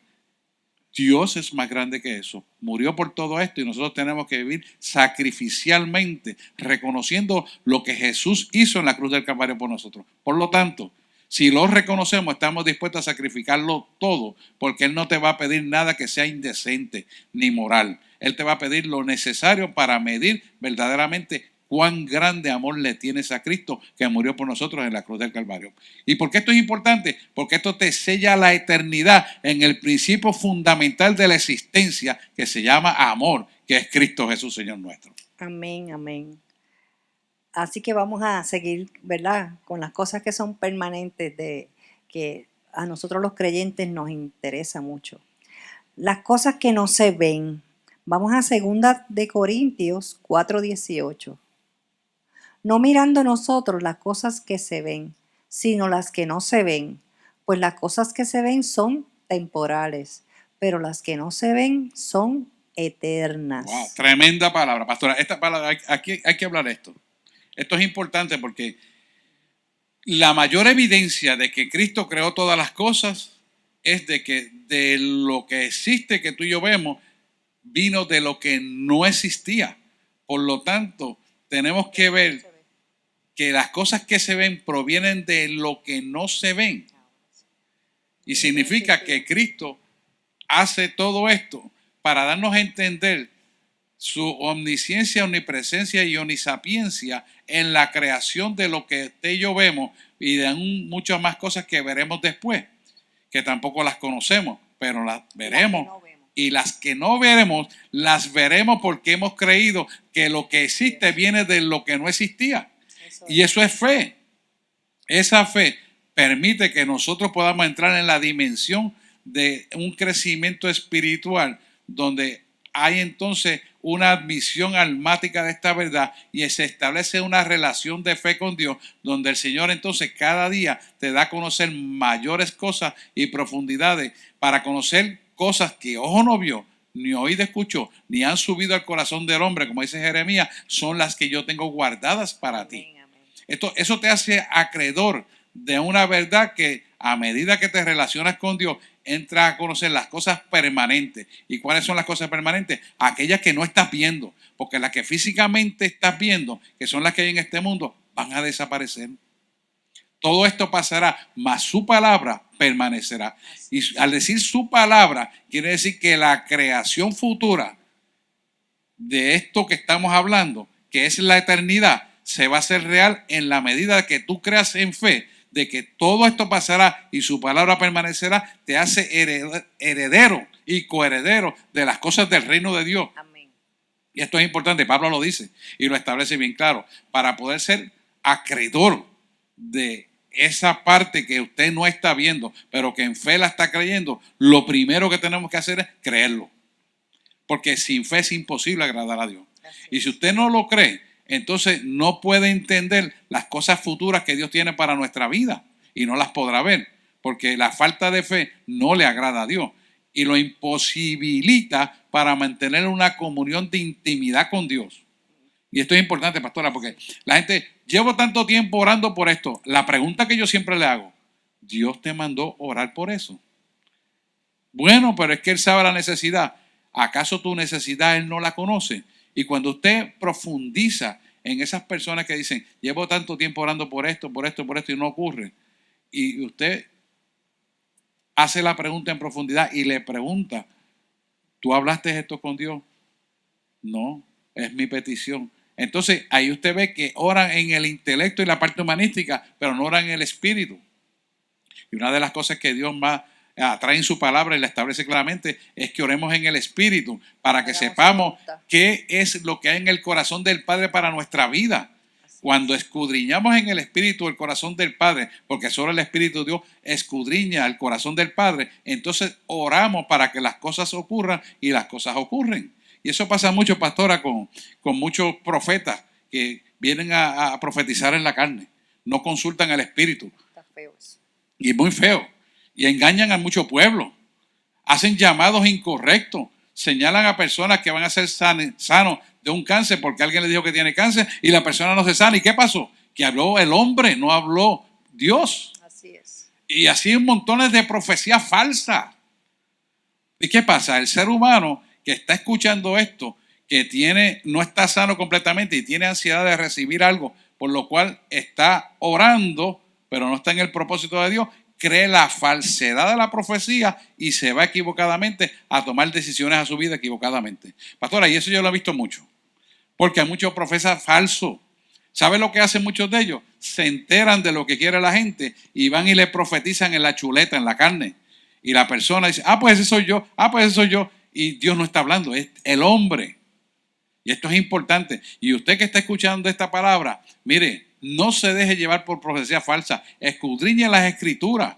Dios es más grande que eso. Murió por todo esto y nosotros tenemos que vivir sacrificialmente, reconociendo lo que Jesús hizo en la cruz del Calvario por nosotros. Por lo tanto, si lo reconocemos, estamos dispuestos a sacrificarlo todo, porque Él no te va a pedir nada que sea indecente ni moral. Él te va a pedir lo necesario para medir verdaderamente cuán grande amor le tienes a Cristo que murió por nosotros en la cruz del Calvario. ¿Y por qué esto es importante? Porque esto te sella la eternidad en el principio fundamental de la existencia que se llama amor, que es Cristo Jesús, Señor nuestro. Amén, amén. Así que vamos a seguir, ¿verdad? Con las cosas que son permanentes, que a nosotros los creyentes nos interesa mucho. Las cosas que no se ven. Vamos a 2 de Corintios 4:18. No mirando nosotros las cosas que se ven, sino las que no se ven, pues las cosas que se ven son temporales, pero las que no se ven son eternas. Wow, tremenda palabra, pastora. Esta palabra, aquí hay que hablar esto. Esto es importante porque la mayor evidencia de que Cristo creó todas las cosas es de que de lo que existe, que tú y yo vemos, vino de lo que no existía. Por lo tanto, tenemos que ver que las cosas que se ven provienen de lo que no se ven. Y significa que Cristo hace todo esto para darnos a entender su omnisciencia, omnipresencia y omnisapiencia en la creación de lo que usted y yo vemos y de muchas más cosas que veremos después, que tampoco las conocemos, pero las veremos. Y las que no veremos, las veremos porque hemos creído que lo que existe viene de lo que no existía. Y eso es fe. Esa fe permite que nosotros podamos entrar en la dimensión de un crecimiento espiritual donde hay entonces una admisión almática de esta verdad y se establece una relación de fe con Dios donde el Señor entonces cada día te da a conocer mayores cosas y profundidades para conocer cosas que ojo no vio, ni oído escuchó, ni han subido al corazón del hombre, como dice Jeremías, son las que yo tengo guardadas para ti. Eso te hace acreedor de una verdad que a medida que te relacionas con Dios, entras a conocer las cosas permanentes. ¿Y cuáles son las cosas permanentes? Aquellas que no estás viendo, porque las que físicamente estás viendo, que son las que hay en este mundo, van a desaparecer. Todo esto pasará, mas su palabra permanecerá. Y al decir su palabra, quiere decir que la creación futura de esto que estamos hablando, que es la eternidad, se va a hacer real en la medida que tú creas en fe de que todo esto pasará y su palabra permanecerá, te hace heredero y coheredero de las cosas del reino de Dios. Amén. Y esto es importante, Pablo lo dice y lo establece bien claro, para poder ser acreedor de esa parte que usted no está viendo, pero que en fe la está creyendo, lo primero que tenemos que hacer es creerlo. Porque sin fe es imposible agradar a Dios. Y si usted no lo cree, entonces no puede entender las cosas futuras que Dios tiene para nuestra vida y no las podrá ver, porque la falta de fe no le agrada a Dios y lo imposibilita para mantener una comunión de intimidad con Dios. Y esto es importante, pastora, porque la gente, llevo tanto tiempo orando por esto. La pregunta que yo siempre le hago, ¿Dios te mandó orar por eso? Bueno, pero es que Él sabe la necesidad. ¿Acaso tu necesidad Él no la conoce? Y cuando usted profundiza en esas personas que dicen, llevo tanto tiempo orando por esto y no ocurre, y usted hace la pregunta en profundidad y le pregunta, ¿tú hablaste esto con Dios? No, es mi petición. Entonces ahí usted ve que oran en el intelecto y la parte humanística, pero no oran en el espíritu. Y una de las cosas que Dios más trae en su palabra y la establece claramente, es que oremos en el Espíritu para que sepamos qué es lo que hay en el corazón del Padre para nuestra vida. Cuando escudriñamos en el Espíritu el corazón del Padre, porque solo el Espíritu de Dios escudriña el corazón del Padre, entonces oramos para que las cosas ocurran y las cosas ocurren. Y eso pasa mucho, pastora, con muchos profetas que vienen a profetizar en la carne. No consultan al Espíritu. Está feo eso. Y es muy feo. Y engañan a mucho pueblo. Hacen llamados incorrectos. Señalan a personas que van a ser sanos de un cáncer porque alguien le dijo que tiene cáncer y la persona no se sana. ¿Y qué pasó? Que habló el hombre, no habló Dios. Así es. Y así hay montones de profecías falsas. ¿Y qué pasa? El ser humano que está escuchando esto, que no está sano completamente y tiene ansiedad de recibir algo, por lo cual está orando, pero no está en el propósito de Dios, cree la falsedad de la profecía y se va equivocadamente a tomar decisiones a su vida equivocadamente. Pastora, y eso yo lo he visto mucho, porque hay muchos profetas falsos. ¿Sabe lo que hacen muchos de ellos? Se enteran de lo que quiere la gente y van y le profetizan en la chuleta, en la carne. Y la persona dice, pues ese soy yo, pues ese soy yo. Y Dios no está hablando, es el hombre. Y esto es importante. Y usted que está escuchando esta palabra, mire, no se deje llevar por profecía falsa. Escudriñe las escrituras.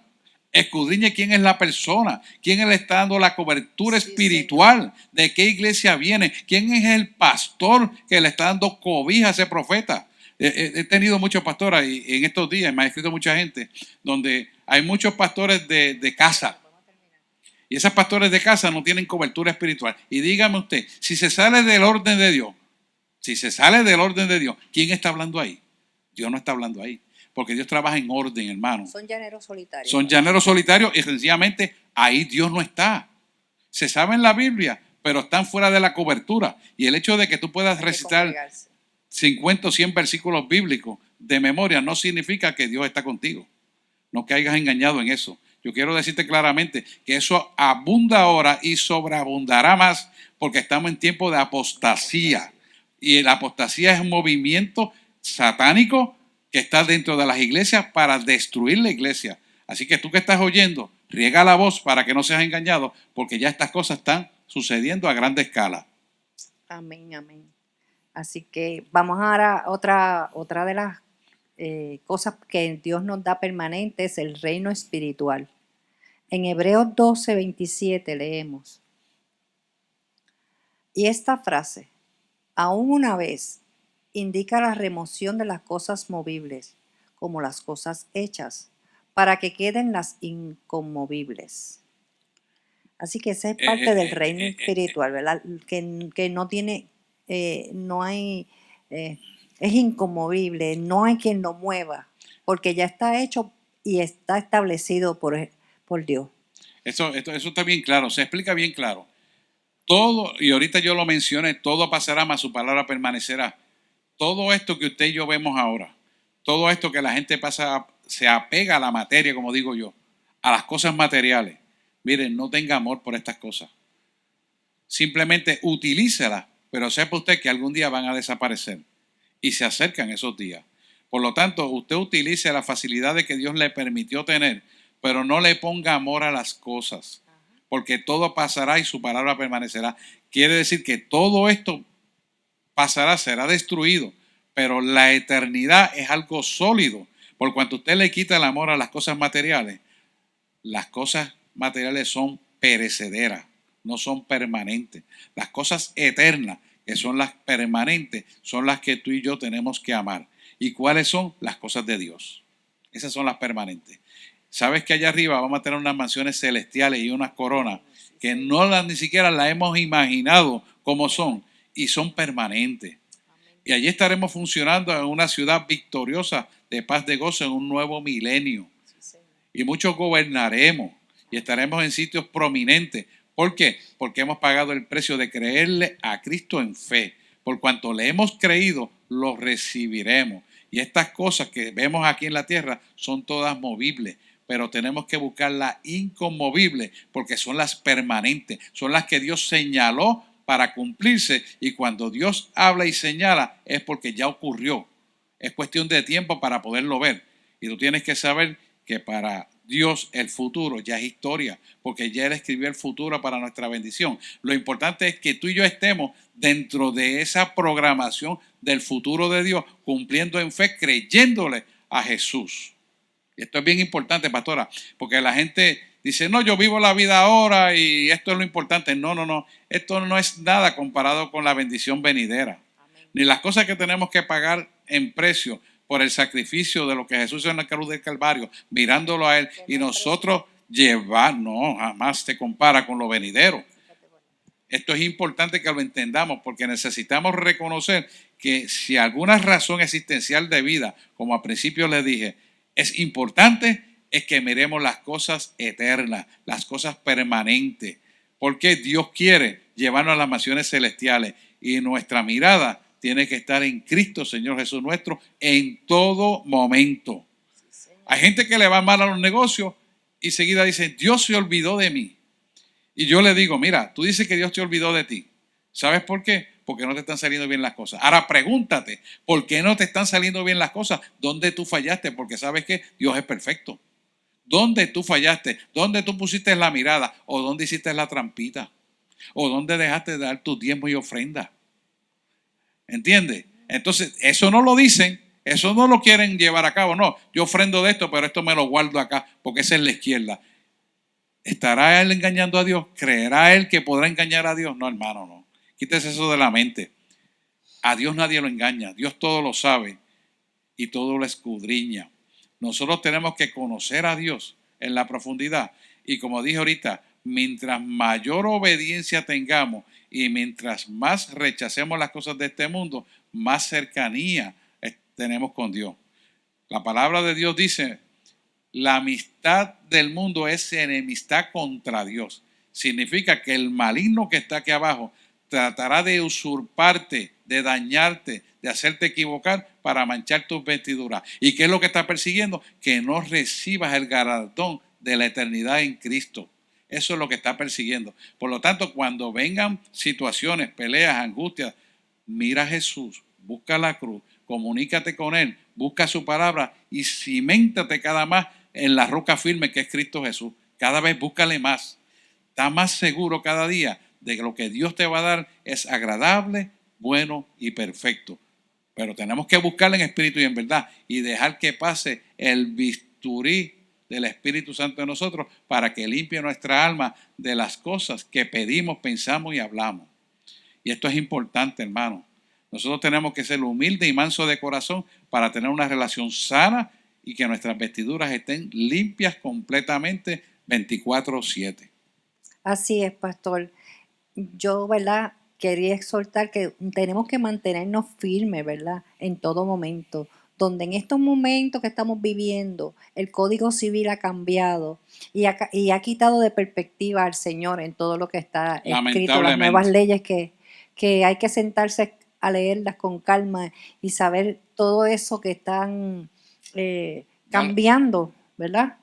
Escudriñe quién es la persona, quién le está dando la cobertura espiritual, de qué iglesia viene, quién es el pastor que le está dando cobija a ese profeta. He tenido muchos pastores y en estos días me ha escrito mucha gente donde hay muchos pastores de casa. Y esos pastores de casa no tienen cobertura espiritual. Y dígame usted, si se sale del orden de Dios, ¿quién está hablando ahí? Dios no está hablando ahí. Porque Dios trabaja en orden, hermano. Son llaneros solitarios. Son llaneros solitarios y sencillamente ahí Dios no está. Se sabe en la Biblia, pero están fuera de la cobertura. Y el hecho de que tú puedas recitar 50 o 100 versículos bíblicos de memoria no significa que Dios está contigo. No caigas engañado en eso. Yo quiero decirte claramente que eso abunda ahora y sobreabundará más porque estamos en tiempo de apostasía. Y la apostasía es un movimiento satánico que está dentro de las iglesias para destruir la iglesia. Así que tú que estás oyendo, riega la voz para que no seas engañado porque ya estas cosas están sucediendo a grande escala. Amén, amén. Así que vamos ahora a otra de las cosas que Dios nos da permanente es el reino espiritual. En Hebreos 12:27 leemos. Y esta frase, aún una vez, indica la remoción de las cosas movibles, como las cosas hechas, para que queden las inconmovibles. Así que esa es parte del reino espiritual, ¿verdad? Que no tiene, no hay, es inconmovible, no hay quien lo mueva, porque ya está hecho y está establecido por Dios. Eso está bien claro, se explica bien claro. Todo, y ahorita yo lo mencioné, todo pasará, mas su palabra permanecerá. Todo esto que usted y yo vemos ahora, todo esto que la gente se apega a la materia, como digo yo, a las cosas materiales. Miren, no tenga amor por estas cosas. Simplemente utilícelas, pero sepa usted que algún día van a desaparecer y se acercan esos días. Por lo tanto, usted utilice las facilidades que Dios le permitió tener, pero no le ponga amor a las cosas, porque todo pasará y su palabra permanecerá. Quiere decir que todo esto pasará, será destruido, pero la eternidad es algo sólido. Por cuanto usted le quita el amor a las cosas materiales, las cosas materiales son perecederas, no son permanentes. Las cosas eternas, que son las permanentes, son las que tú y yo tenemos que amar. ¿Y cuáles son? Las cosas de Dios. Esas son las permanentes. ¿Sabes que allá arriba vamos a tener unas mansiones celestiales y unas coronas que ni siquiera las hemos imaginado cómo son? Y son permanentes. Y allí estaremos funcionando en una ciudad victoriosa de paz, de gozo, en un nuevo milenio. Y muchos gobernaremos y estaremos en sitios prominentes. ¿Por qué? Porque hemos pagado el precio de creerle a Cristo en fe. Por cuanto le hemos creído, lo recibiremos. Y estas cosas que vemos aquí en la tierra son todas movibles, pero tenemos que buscar las inconmovibles porque son las permanentes, son las que Dios señaló para cumplirse, y cuando Dios habla y señala es porque ya ocurrió. Es cuestión de tiempo para poderlo ver. Y tú tienes que saber que para Dios el futuro, ya es historia, porque ya Él escribió el futuro para nuestra bendición. Lo importante es que tú y yo estemos dentro de esa programación del futuro de Dios, cumpliendo en fe, creyéndole a Jesús. Y esto es bien importante, pastora, porque la gente dice, no, yo vivo la vida ahora y esto es lo importante. No. Esto no es nada comparado con la bendición venidera. Ni las cosas que tenemos que pagar en precio por el sacrificio de lo que Jesús hizo en la cruz del Calvario, mirándolo a Él y nosotros llevar, no, jamás se compara con lo venidero. Esto es importante que lo entendamos porque necesitamos reconocer que si alguna razón existencial de vida, como al principio les dije, es importante, es que miremos las cosas eternas, las cosas permanentes, porque Dios quiere llevarnos a las mansiones celestiales y nuestra mirada tiene que estar en Cristo, Señor Jesús nuestro, en todo momento. Hay gente que le va mal a los negocios y seguida dice, Dios se olvidó de mí. Y yo le digo, mira, tú dices que Dios te olvidó de ti. ¿Sabes por qué? Porque no te están saliendo bien las cosas. Ahora pregúntate, ¿por qué no te están saliendo bien las cosas? ¿Dónde tú fallaste? Porque sabes que Dios es perfecto. ¿Dónde tú fallaste? ¿Dónde tú pusiste la mirada? ¿O dónde hiciste la trampita? ¿O dónde dejaste de dar tu diezmo y ofrenda? ¿Entiendes? Entonces, eso no lo dicen, eso no lo quieren llevar a cabo. No, yo ofrendo de esto, pero esto me lo guardo acá, porque esa es la izquierda. ¿Estará él engañando a Dios? ¿Creerá él que podrá engañar a Dios? No, hermano, no. Quítese eso de la mente. A Dios nadie lo engaña. Dios todo lo sabe y todo lo escudriña. Nosotros tenemos que conocer a Dios en la profundidad. Y como dije ahorita, mientras mayor obediencia tengamos y mientras más rechacemos las cosas de este mundo, más cercanía tenemos con Dios. La palabra de Dios dice, la amistad del mundo es enemistad contra Dios. Significa que el maligno que está aquí abajo tratará de usurparte, de dañarte, de hacerte equivocar para manchar tus vestiduras. ¿Y qué es lo que está persiguiendo? Que no recibas el galardón de la eternidad en Cristo. Eso es lo que está persiguiendo. Por lo tanto, cuando vengan situaciones, peleas, angustias, mira a Jesús, busca la cruz, comunícate con Él, busca su palabra y ciméntate cada más en la roca firme que es Cristo Jesús. Cada vez búscale más. Está más seguro cada día de que lo que Dios te va a dar es agradable, bueno y perfecto. Pero tenemos que buscarle en espíritu y en verdad y dejar que pase el bisturí del Espíritu Santo de nosotros para que limpie nuestra alma de las cosas que pedimos, pensamos y hablamos. Y esto es importante, hermano. Nosotros tenemos que ser humildes y mansos de corazón para tener una relación sana y que nuestras vestiduras estén limpias completamente 24/7. Así es, pastor. Yo, ¿verdad? Quería exhortar que tenemos que mantenernos firmes, ¿verdad? En todo momento. Donde en estos momentos que estamos viviendo, el Código Civil ha cambiado y ha quitado de perspectiva al Señor en todo lo que está escrito, las nuevas leyes que hay que sentarse a leerlas con calma y saber todo eso que están cambiando, ¿verdad?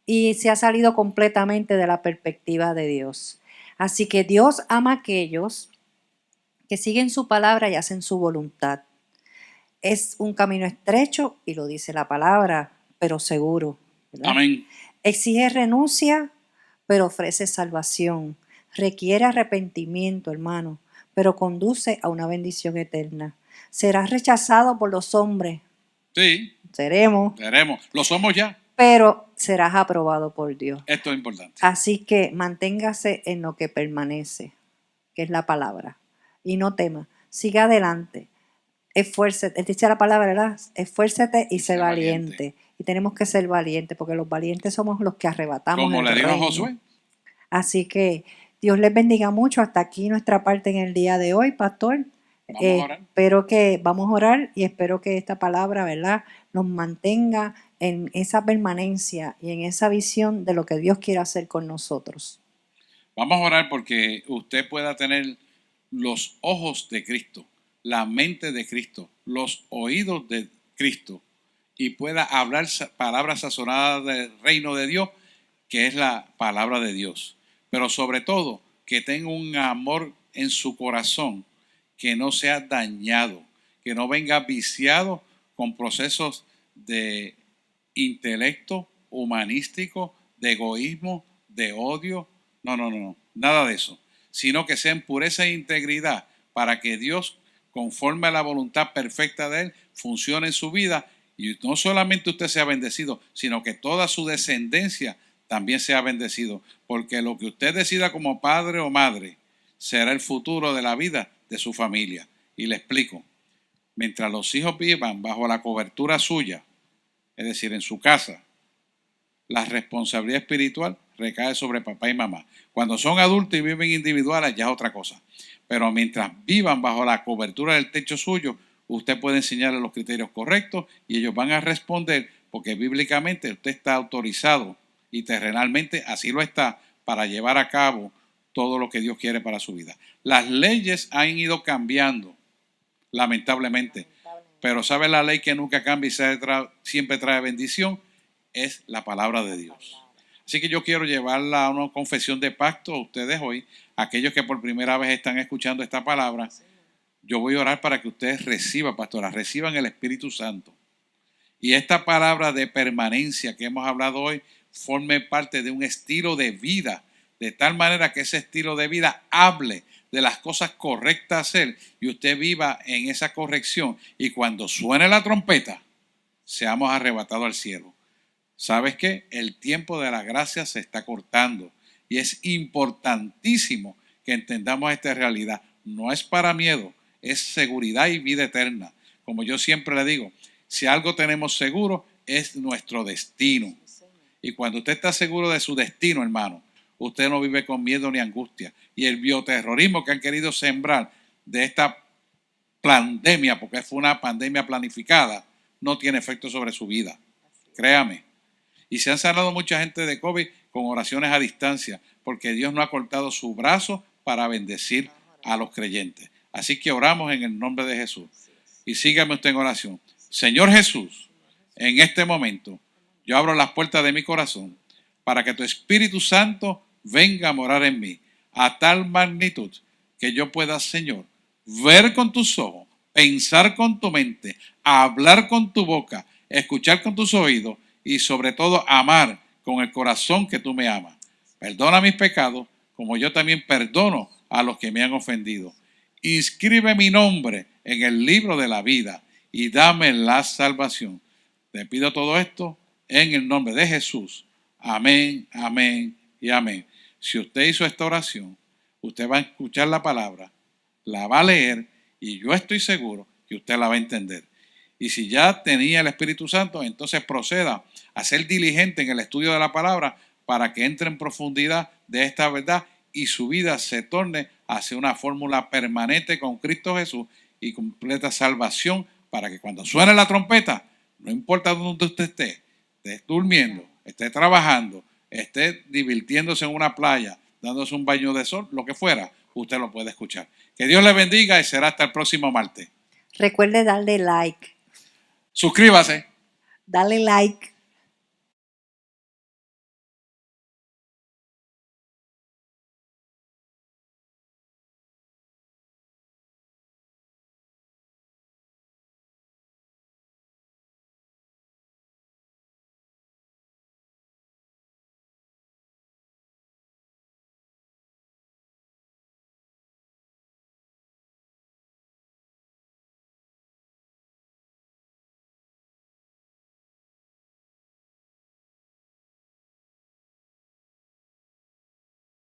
Y se ha salido completamente de la perspectiva de Dios. Así que Dios ama a aquellos que siguen su palabra y hacen su voluntad. Es un camino estrecho, y lo dice la palabra, pero seguro, ¿verdad? Amén. Exige renuncia, pero ofrece salvación. Requiere arrepentimiento, hermano, pero conduce a una bendición eterna. Serás rechazado por los hombres. Sí. Seremos. Lo somos ya. Pero serás aprobado por Dios. Esto es importante. Así que manténgase en lo que permanece, que es la palabra. Y no tema. Siga adelante. Esfuércete. Dice la palabra, ¿verdad? Esfuércete y sé valiente. Y tenemos que ser valientes, porque los valientes somos los que arrebatamos como el le dijo reino. Josué. Así que Dios les bendiga mucho. Hasta aquí nuestra parte en el día de hoy, pastor. Vamos a orar. Vamos a orar y espero que esta palabra, ¿verdad?, nos mantenga en esa permanencia y en esa visión de lo que Dios quiere hacer con nosotros. Vamos a orar porque usted pueda tener los ojos de Cristo, la mente de Cristo, los oídos de Cristo y pueda hablar palabras sazonadas del reino de Dios, que es la palabra de Dios. Pero sobre todo, que tenga un amor en su corazón, que no sea dañado, que no venga viciado con procesos de intelecto, humanístico, de egoísmo, de odio. No, nada de eso. Sino que sea en pureza e integridad para que Dios, conforme a la voluntad perfecta de Él, funcione en su vida y no solamente usted sea bendecido, sino que toda su descendencia también sea bendecido. Porque lo que usted decida como padre o madre será el futuro de la vida de su familia. Y le explico. Mientras los hijos vivan bajo la cobertura suya, es decir, en su casa, la responsabilidad espiritual recae sobre papá y mamá. Cuando son adultos y viven individuales ya es otra cosa. Pero mientras vivan bajo la cobertura del techo suyo, usted puede enseñarles los criterios correctos y ellos van a responder porque bíblicamente usted está autorizado y terrenalmente así lo está para llevar a cabo todo lo que Dios quiere para su vida. Las leyes han ido cambiando, lamentablemente. Pero ¿sabe la ley que nunca cambia y siempre trae bendición? Es la palabra de Dios. Así que yo quiero llevarla a una confesión de pacto a ustedes hoy, aquellos que por primera vez están escuchando esta palabra. Yo voy a orar para que ustedes reciban el Espíritu Santo. Y esta palabra de permanencia que hemos hablado hoy forme parte de un estilo de vida, de tal manera que ese estilo de vida hable de las cosas correctas a hacer y usted viva en esa corrección. Y cuando suene la trompeta, seamos arrebatados al cielo. ¿Sabes qué? El tiempo de la gracia se está cortando y es importantísimo que entendamos esta realidad. No es para miedo, es seguridad y vida eterna. Como yo siempre le digo, si algo tenemos seguro es nuestro destino. Y cuando usted está seguro de su destino, hermano, usted no vive con miedo ni angustia. Y el bioterrorismo que han querido sembrar de esta pandemia, porque fue una pandemia planificada, no tiene efecto sobre su vida. Créame. Y se han sanado mucha gente de COVID con oraciones a distancia, porque Dios no ha cortado su brazo para bendecir a los creyentes. Así que oramos en el nombre de Jesús. Y sígame usted en oración. Señor Jesús, en este momento, yo abro las puertas de mi corazón para que tu Espíritu Santo venga a morar en mí a tal magnitud que yo pueda, Señor, ver con tus ojos, pensar con tu mente, hablar con tu boca, escuchar con tus oídos y sobre todo amar con el corazón que tú me amas. Perdona mis pecados como yo también perdono a los que me han ofendido. Inscribe mi nombre en el libro de la vida y dame la salvación. Te pido todo esto en el nombre de Jesús. Amén, amén y amén. Si usted hizo esta oración, usted va a escuchar la palabra, la va a leer y yo estoy seguro que usted la va a entender. Y si ya tenía el Espíritu Santo, entonces proceda a ser diligente en el estudio de la palabra para que entre en profundidad de esta verdad y su vida se torne hacia una fórmula permanente con Cristo Jesús y completa salvación para que cuando suene la trompeta, no importa dónde usted esté durmiendo, esté trabajando, esté divirtiéndose en una playa, dándose un baño de sol, lo que fuera, usted lo puede escuchar. Que Dios le bendiga y será hasta el próximo martes. Recuerde darle like. Suscríbase. Dale like.